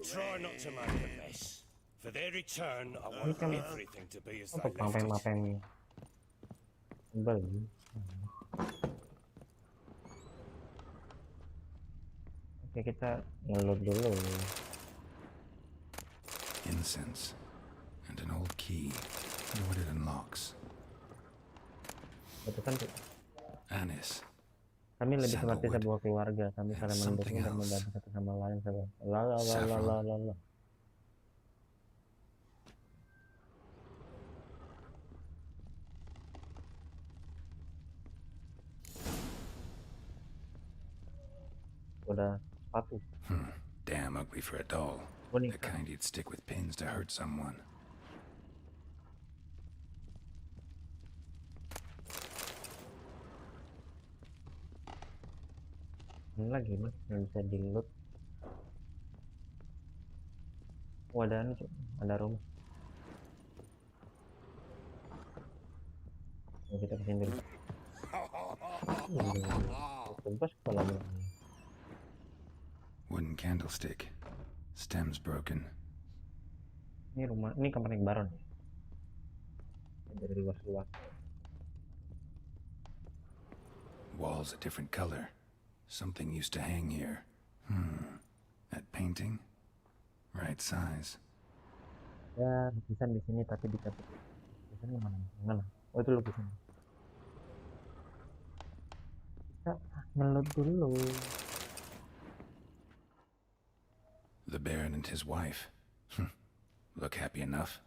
Try not to make a mess. For their return, I Ini want kan everything to be as they untuk left it. mapeng-mapeng beli. Oke, kita ngeload dulu. Incense and an old key. Wonder what it unlocks. Itu kan Anis. kami lebih seperti Sandalwood. sebuah keluarga. Kami saling mendukung something dan else. membantu satu sama lain. La. Udah sepatu. Damn ugly for a doll. Boneka. The kind you'd stick with pins to hurt someone. Ini lagi nih yang bisa di loot. Oh, ada nih, ada rumah. Nah, kita kesini dulu. Tebas kepala. Wooden candlestick. Stem's broken. Ini rumah, ini kamar yang baron ya. Dari luas-luas. Walls a different color. Something used to hang here. That painting? Right size. Ya, lukisan di sini tapi dicabut. Lukisannya mana? Mana? Oh, itu lukisan. Kita ngeload dulu. The Baron and his wife. Look happy enough.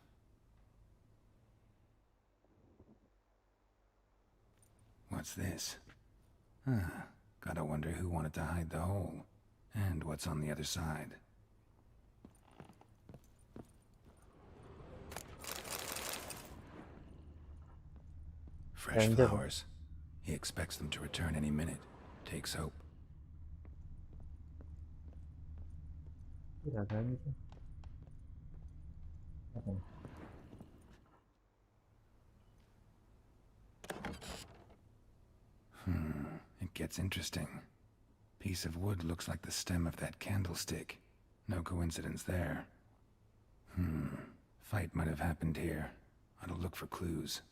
What's this? Gotta wonder who wanted to hide the hole. And what's on the other side. Fresh Ranger. flowers. He expects them to return any minute. Takes hope. Rasanya sih. Apa nih? It gets interesting. Piece of wood looks like the stem of that candlestick. No coincidence there. Fight might have happened here. Ought to look for clues.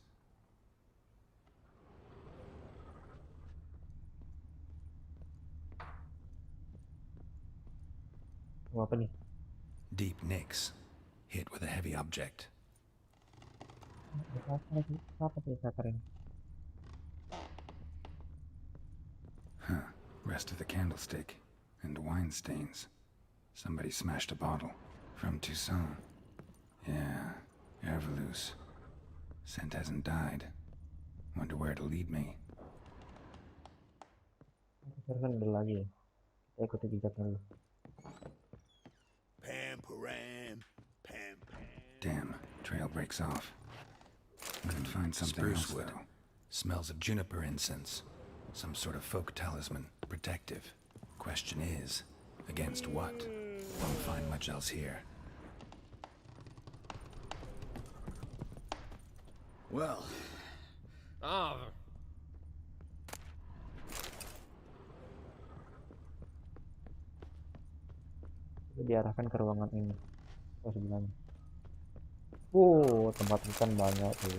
Oh, apa nih? Deep nicks. Hit with a heavy object. Apa tuh sakarin? Rest of the candlestick. And wine stains. Somebody smashed a bottle. From Toussaint. Yeah, Herveloos. Scent hasn't died. Wonder where it'll lead me. Kan ada lagi ya. Kita ikuti jejaknya dulu. Damn, trail breaks off. Couldn't find something else wood. Smells of juniper incense. Some sort of folk talisman, protective. Question is, against what? Won't find much else here. Well. Diarahkan ke ruangan ini. Oh, sebelahnya. Tempat ikan banyak tuh.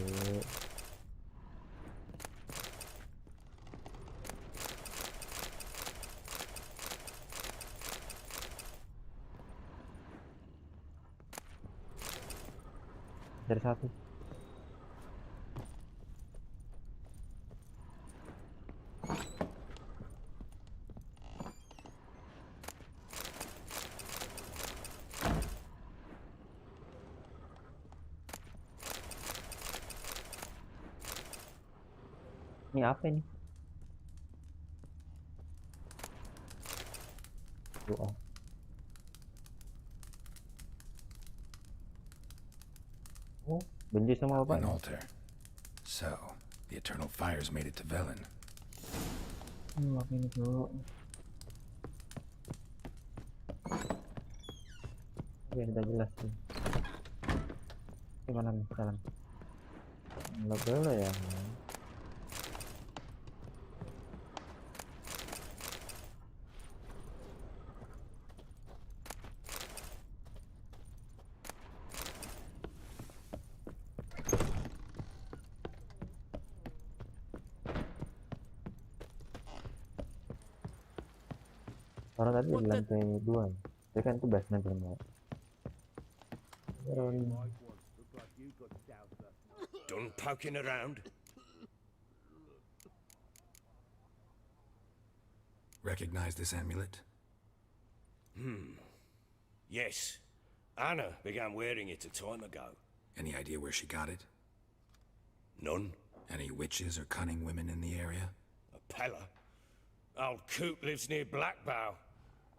Dari satu. Ini apa ini? Doa. Oh, benci sama apa? An altar. So, the eternal fires made it to Velen. Apa ini tuh? Oke, udah jelas tuh. Gimana nih jalan? Nggak boleh ya. Orang tadi di lantai 2. Jadi kan itu basement rumah. Done poking around? Recognize this amulet? Yes. Anna began wearing it a time ago. Any idea where she got it? None. Any witches or cunning women in the area? A Pella. Old Coop lives near Blackbow.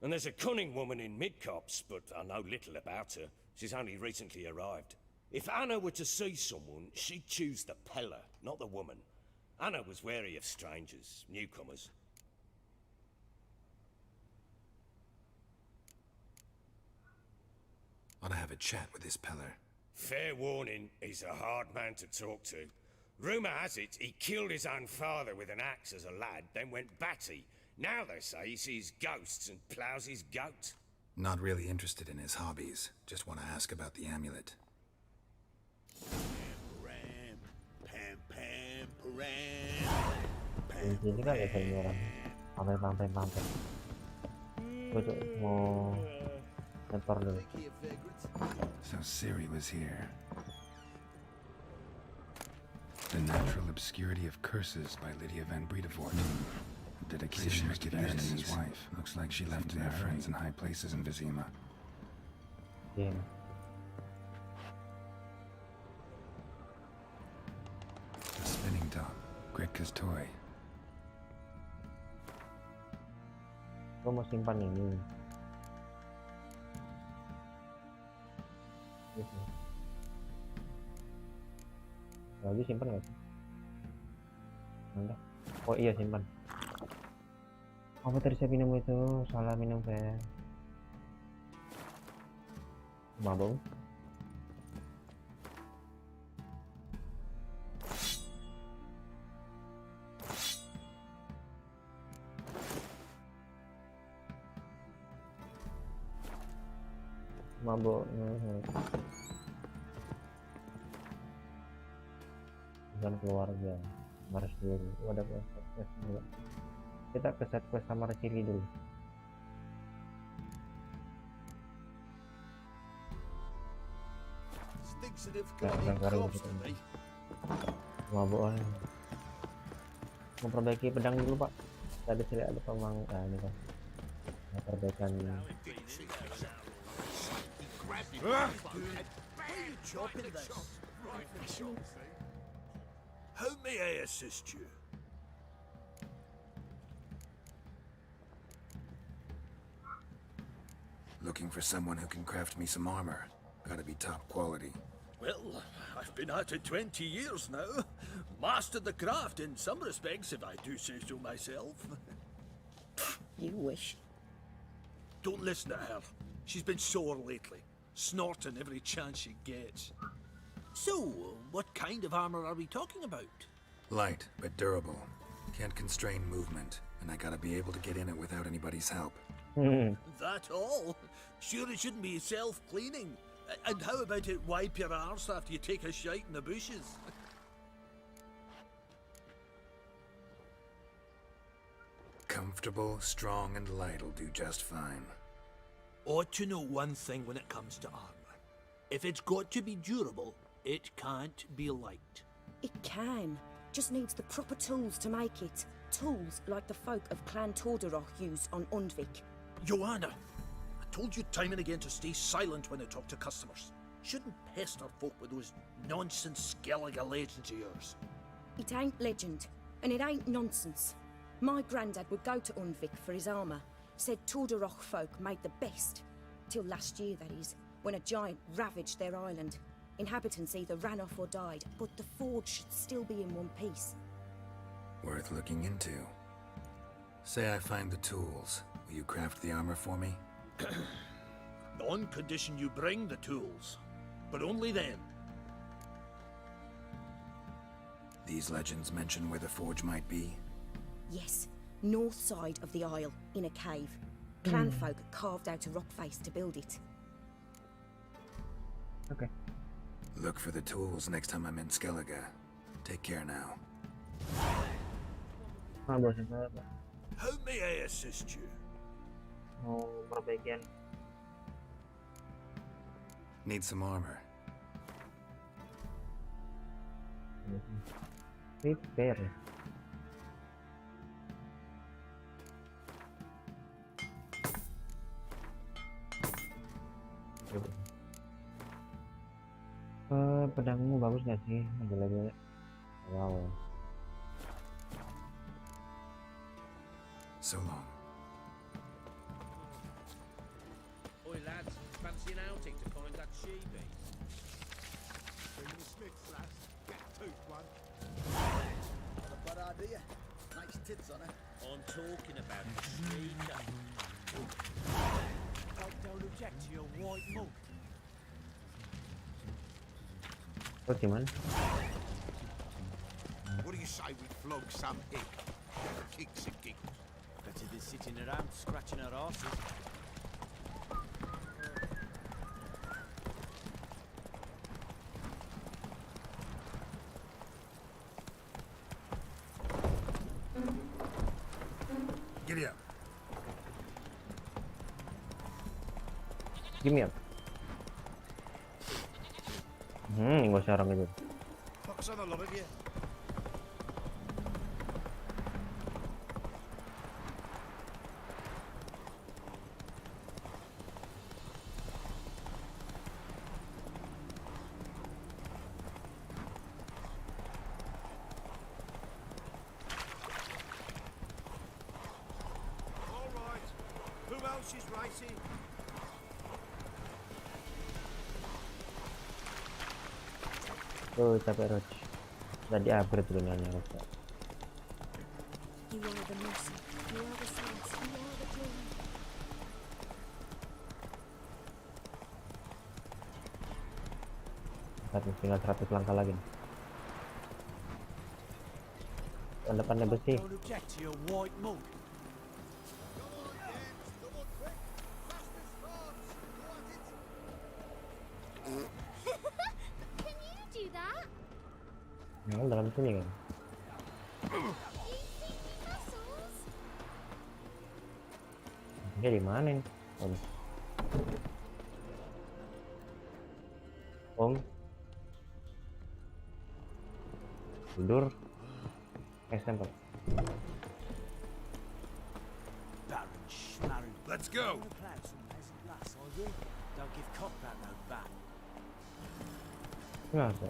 And there's a cunning woman in Midcops, but I know little about her. She's only recently arrived. If Anna were to see someone, she'd choose the Pella, not the woman. Anna was wary of strangers, newcomers. Ought to have a chat with this Peller. Fair warning, he's a hard man to talk to. Rumour has it he killed his own father with an axe as a lad, then went batty. Now they say he sees ghosts and ploughs his goat. Not really interested in his hobbies. Just want to ask about the amulet. Ini kan ya kayaknya orang pampir. Gue tuh mau nyetor dulu. So Siri was here. The Natural Obscurity of Curses by Lydia van Bredevoort. Dedication to the his wife. Looks like she left their friends in high places in Vizima. Yeah. A spinning top. Gretka's toy. Gue mau simpan ini. Lagi simpan nggak sih? Mana? Oh iya simpan. Apa tadi saya minum itu? Salah minum saya. Mabuk. Mabuk. Dan keluarga Mars dulu. Ada quest dulu. Kita ke set quest sama Cili dulu. Mabuk. Memperbaiki pedang dulu Pak. Tadi saya ada pemang. Ini kan perbaikan. How may I assist you? Looking for someone who can craft me some armor. Gotta be top quality. Well, I've been at it 20 years now. Mastered the craft in some respects, if I do say so myself. You wish. Don't listen to her. She's been sore lately, snorting every chance she gets. So, what kind of armor are we talking about? Light, but durable. Can't constrain movement, and I gotta be able to get in it without anybody's help. That all? Sure it shouldn't be self-cleaning. And how about it wipe your arse after you take a shite in the bushes? Comfortable, strong, and light'll do just fine. Ought to know one thing when it comes to armor. If it's got to be durable, it can't be light. It can. Just needs the proper tools to make it. Tools like the folk of Clan Tordaroch use on Undvik. Joanna, I told you time and again to stay silent when I talk to customers. Shouldn't pester folk with those nonsense Skellige legends of yours. It ain't legend, and it ain't nonsense. My granddad would go to Undvik for his armour. Said Tordaroch folk made the best. Till last year, that is, when a giant ravaged their island. Inhabitants either ran off or died, but the forge should still be in one piece. Worth looking into. Say I find the tools. Will you craft the armor for me? On condition you bring the tools. But only then. These legends mention where the forge might be? Yes, north side of the isle, in a cave. Clan folk carved out a rock face to build it. Okay. Look for the tools next time I'm in Skellige. Take care now. How may I assist you? Mau perbaikian. Need some armor. Repair. Pedangmu bagus gak sih? Lagi-lagi. Wow. So long. Oi lads, fancy an outing to find that sheepy? Bring the Smiths, lads. Get a tooth one. Not a bad idea. Nice tits on her. I'm talking about the shrieker. Don't object to your white mug. Terus gimana? What do you say we flog some hick? Kicks and giggles. Better than sitting around scratching our asses. Giddy up. Give me up. Nggak usah orang itu. Fuck's on a lot of you. All right. Who else is racing? Capek Roach. Tadi upgrade dunianya Roach. You are the mercy, you are the science, you are the glory. Tinggal 100 langkah lagi. Depannya besi. Don't object to your white mug. Can you do that? Nah, dalam sini kan. Dia di mana nih? Om. Tidur. Stempel. Let's go. Don't give cock that no back. Nggak ada.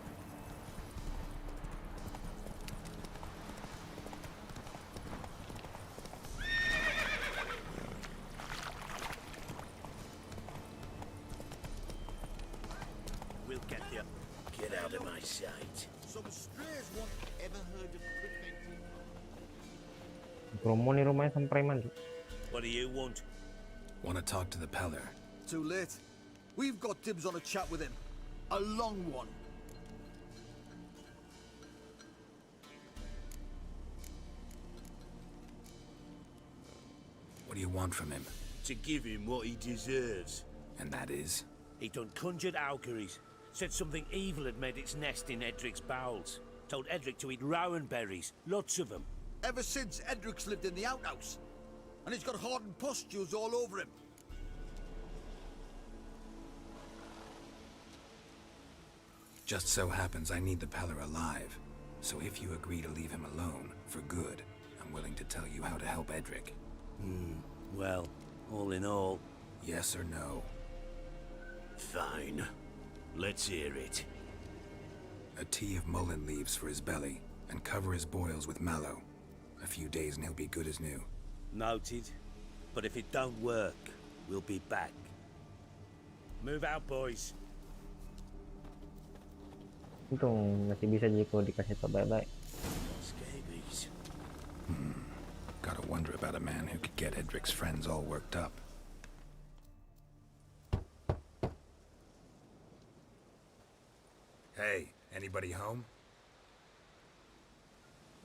We'll get you. Get out of my sight. Some strays one ever heard of preventing. Promo nih rumahnya sama preman. What do you want? Want to talk to the Peller? Too late. We've got dibs on a chat with him. A long one. What do you want from him? To give him what he deserves. And that is? He done conjured auguries. Said something evil had made its nest in Edric's bowels. Told Edric to eat rowan berries. Lots of them. Ever since Edric's lived in the outhouse. And he's got hardened pustules all over him. Just so happens I need the Peller alive. So if you agree to leave him alone, for good, I'm willing to tell you how to help Edric. Well, all in all... Yes or no? Fine. Let's hear it. A tea of mullein leaves for his belly, and cover his boils with mallow. A few days and he'll be good as new. Noted. But if it don't work, we'll be back. Move out, boys. Untung masih bisa Jiko dikasih tau baik-baik. Scabies. Gotta wonder about a man who could get Edric's friends all worked up. Hey, anybody home?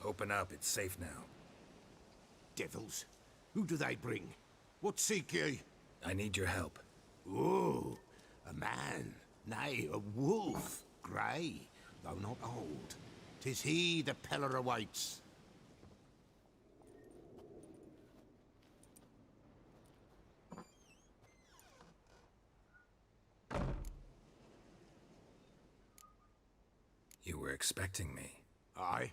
Open up, it's safe now. Devils. Who do they bring? What seek ye? I need your help. Oh, a man. Nay, a wolf. Grey, though not old. 'Tis he the Peller awaits. You were expecting me. Aye,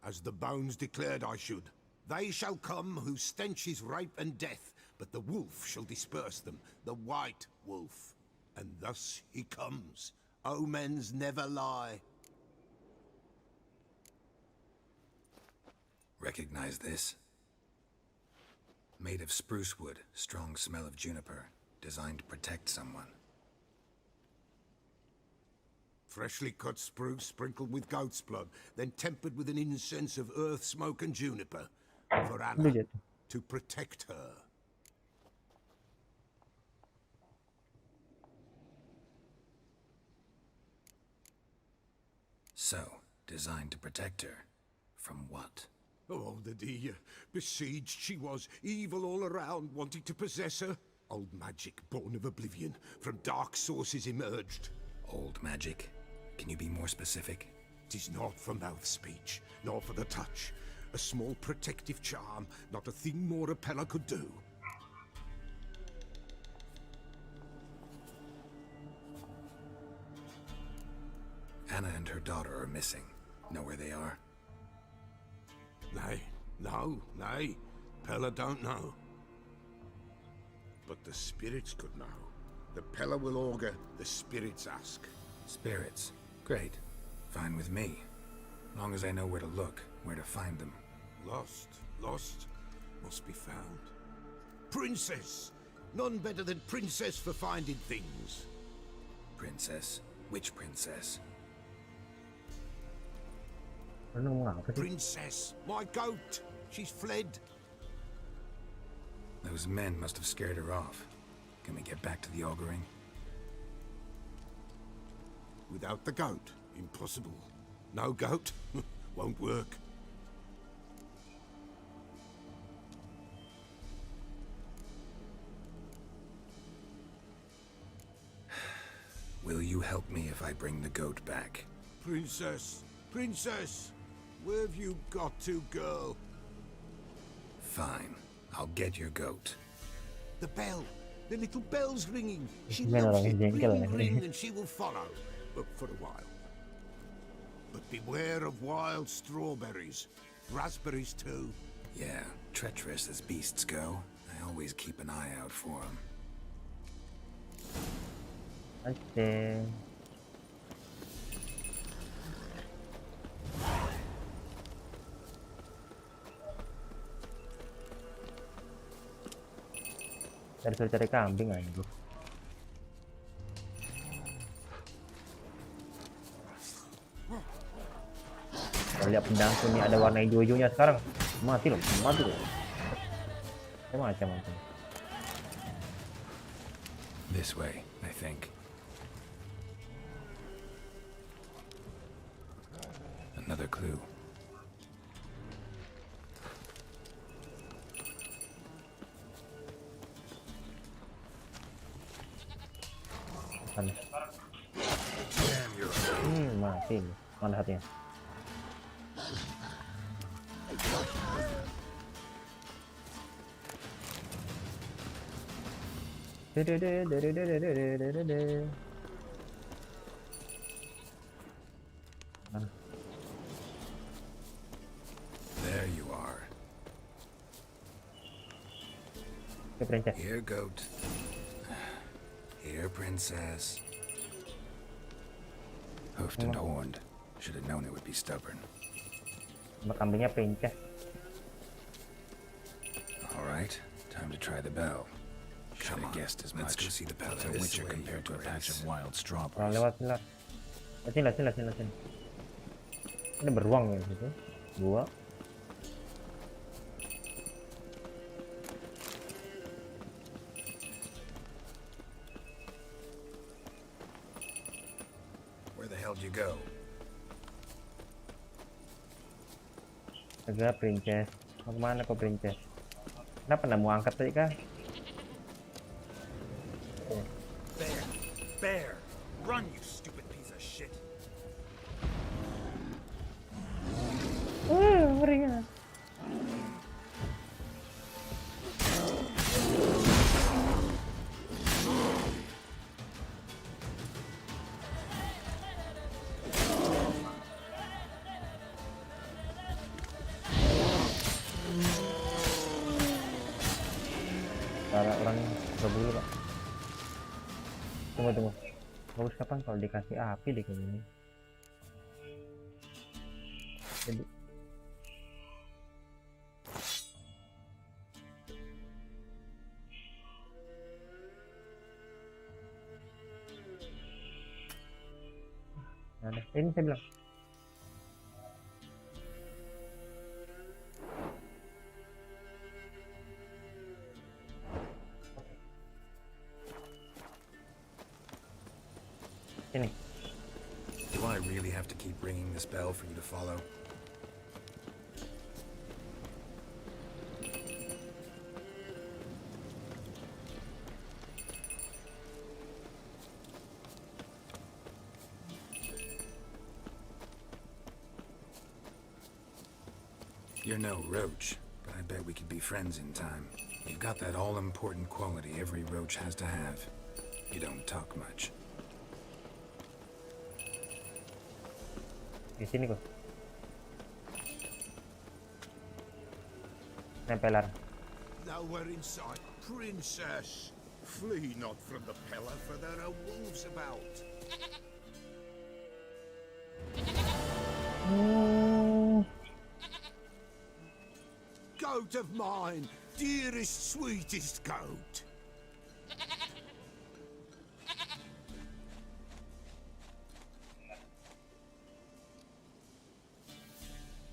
as the bones declared I should. They shall come whose stench is rape and death, but the wolf shall disperse them, the white wolf. And thus he comes. Omens never lie. Recognize this? Made of spruce wood, strong smell of juniper, designed to protect someone. Freshly cut spruce sprinkled with goat's blood, then tempered with an incense of earth, smoke and juniper. For Anna, to protect her. So, designed to protect her. From what? Oh, the dear. Besieged she was, evil all around, wanting to possess her. Old magic, born of oblivion, from dark sources emerged. Old magic? Can you be more specific? 'Tis not for mouth speech, nor for the touch. A small protective charm, not a thing more a Pella could do. Anna and her daughter are missing. Know where they are? Nay, nay. Pella don't know. But the spirits could know. The Pella will augur, the spirits ask. Spirits? Great. Fine with me. Long as I know where to look, where to find them. Lost, must be found. Princess! None better than princess for finding things. Princess? Which princess? Princess, my goat! She's fled. Those men must have scared her off. Can we get back to the auguring? Without the goat, impossible. No goat, won't work. Will you help me if I bring the goat back? Princess, where have you got to, girl? Fine. I'll get your goat. The bell. The little bell's ringing. She loves it. Ring, and she will follow. But for a while. But beware of wild strawberries. Raspberries, too. Yeah, treacherous as beasts go. I always keep an eye out for them. Okay. Cari kambing aja. Kita lihat pedangku ini ada warna hijau-hijaunya sekarang. Mati loh. Macam. This way, I think. Another clue. Mati. Mana hatinya? There you are. Here, goat. Here, princess. Hoofed and horned. Should have known it would be stubborn. Kambingnya princess. All right, time to try the bell. Should have guessed as much. Let's go see the bell. A witcher compared to a patch of wild strawberries. Lewat. Sini. Ini beruang ya situ. 2. Where the hell did you go? Agak princess. Mau kemana kok princess? Kenapa nggak mau angkat tadi kah? Bear! Run, you stupid piece of shit! Meriah. dulu Pak. Tunggu. Bagus kapan kalau dikasih api deh kayaknya. Jadi ada ini saya bilang ini. Do I really have to keep ringing this bell for you to follow? You're no roach, but I bet we could be friends in time. You've got that all-important quality every roach has to have. You don't talk much. Di sini kok. Nempelan. Nowhere in sight, princess. Flee not from the pillar, for there are wolves about. Goat of mine, dearest, sweetest goat.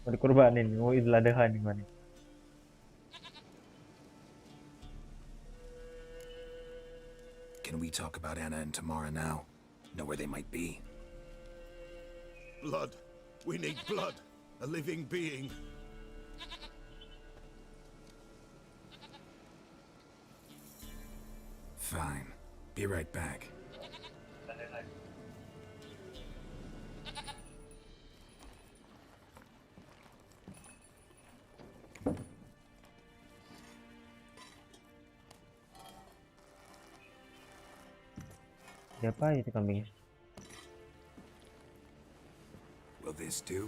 Mau dikorbanin, mau idladahan gimana? Can we talk about Anna and Tamara now? Know where they might be? Blood. We need blood. A living being. Fine. Be right back. Siapa itu kambingnya? Will this do?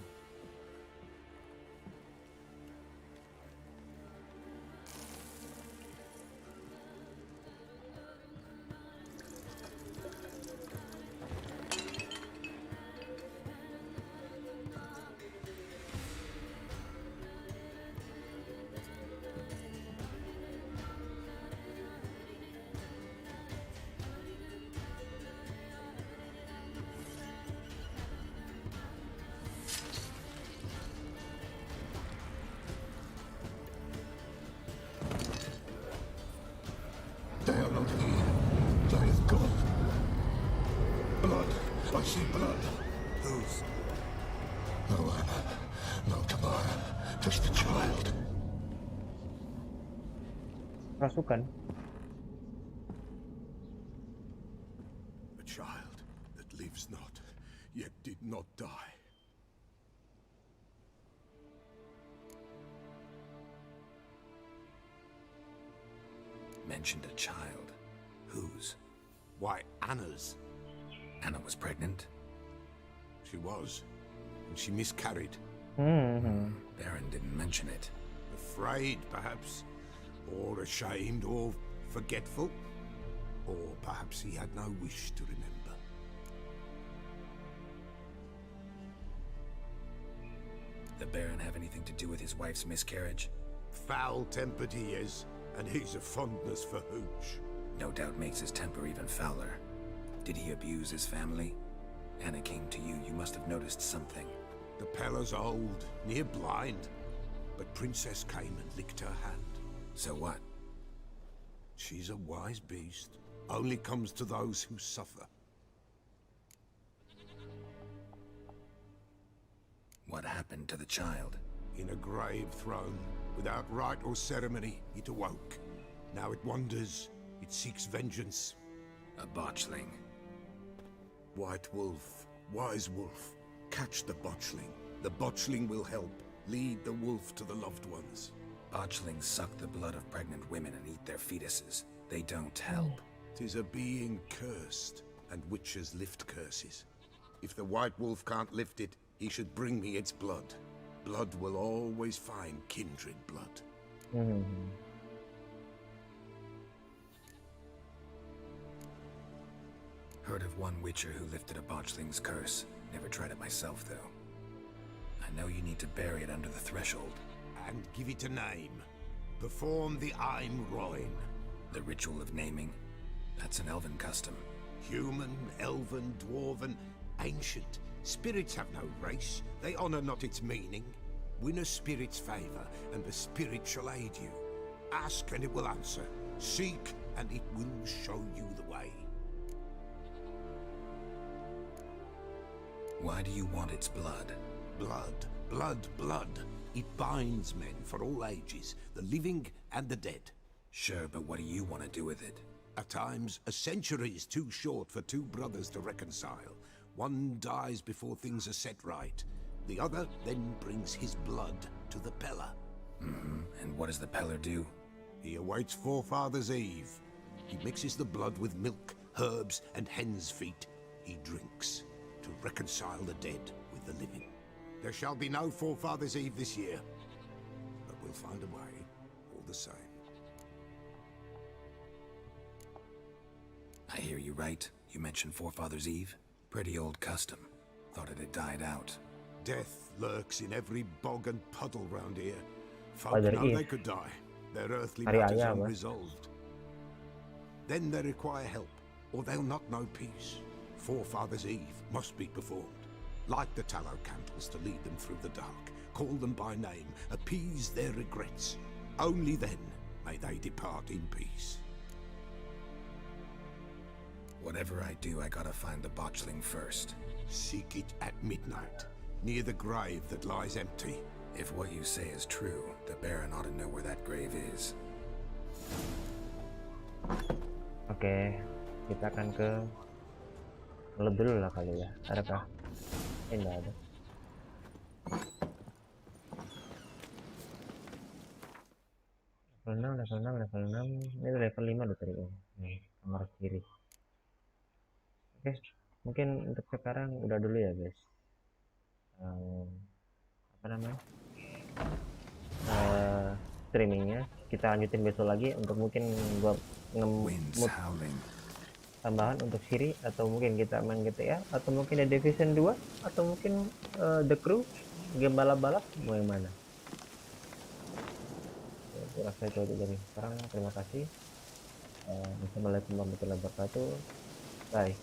They are not here. They have gone. Blood. I see blood. Whose? No Anna. No Tamara. Just the child. Rasukan. A child that lives not, yet did not die. Mentioned a child. Whose? Why, Anna's. Anna was pregnant? She was. And she miscarried. Baron didn't mention it. Afraid, perhaps. Or ashamed, or forgetful. Or perhaps he had no wish to remember. The Baron have anything to do with his wife's miscarriage? Foul-tempered he is, and he's a fondness for hooch. No doubt makes his temper even fouler. Did he abuse his family? Anna came to you, you must have noticed something. The Pella's old, near blind. But Princess came and licked her hand. So what? She's a wise beast. Only comes to those who suffer. What happened to the child? In a grave thrown, without rite or ceremony, it awoke. Now it wanders, it seeks vengeance. A botchling. White wolf, wise wolf, catch the botchling. The botchling will help, lead the wolf to the loved ones. Botchlings suck the blood of pregnant women and eat their fetuses. They don't help. 'Tis a being cursed, and witches lift curses. If the white wolf can't lift it, he should bring me its blood. Blood will always find kindred blood. Heard of one witcher who lifted a botchling's curse. Never tried it myself, though. I know you need to bury it under the threshold. And give it a name. Perform the Ein Roin. The ritual of naming? That's an elven custom. Human, elven, dwarven, ancient. Spirits have no race. They honor not its meaning. Win a spirit's favor, and the spirit shall aid you. Ask, and it will answer. Seek, and it will show you the way. Why do you want its blood? Blood, blood, blood. It binds men for all ages, the living and the dead. Sure, but what do you want to do with it? At times, a century is too short for two brothers to reconcile. One dies before things are set right. The other then brings his blood to the Peller. And what does the Peller do? He awaits Forefathers' Eve. He mixes the blood with milk, herbs, and hen's feet. He drinks to reconcile the dead with the living. There shall be no Forefathers' Eve this year, but we'll find a way, all the same. I hear you right. You mentioned Forefathers' Eve? Pretty old custom. Thought it had died out. Death lurks in every bog and puddle round here. Folk Father know Eve. they could die. Their earthly Hari matters Raya, apa? unresolved. Then they require help, or they'll not know peace. Forefathers' Eve must be performed. Light the tallow candles to lead them through the dark. Call them by name. Appease their regrets. Only then may they depart in peace. Whatever I do, I gotta find the botchling first. Seek it at midnight, near the grave that lies empty. If what you say is true, the Baron ought to know where that grave is. Oke, kita akan ke ngelot dulu lah kali ya. Adakah? Nggak ada. Level 6. Ini level 5 loh tadi. Nih, kamar kiri. Oke, mungkin untuk sekarang udah dulu ya guys. Apa namanya? Streamingnya kita lanjutin besok lagi untuk mungkin gua nge-mood tambahan untuk Siri, atau mungkin kita main GTA, atau mungkin ada Division 2, atau mungkin The Crew, game balap-balap, mau yang mana? Ya, rasa itu aja dari sekarang. Terima kasih. Assalamualaikum warahmatullahi wabarakatuh. Bye.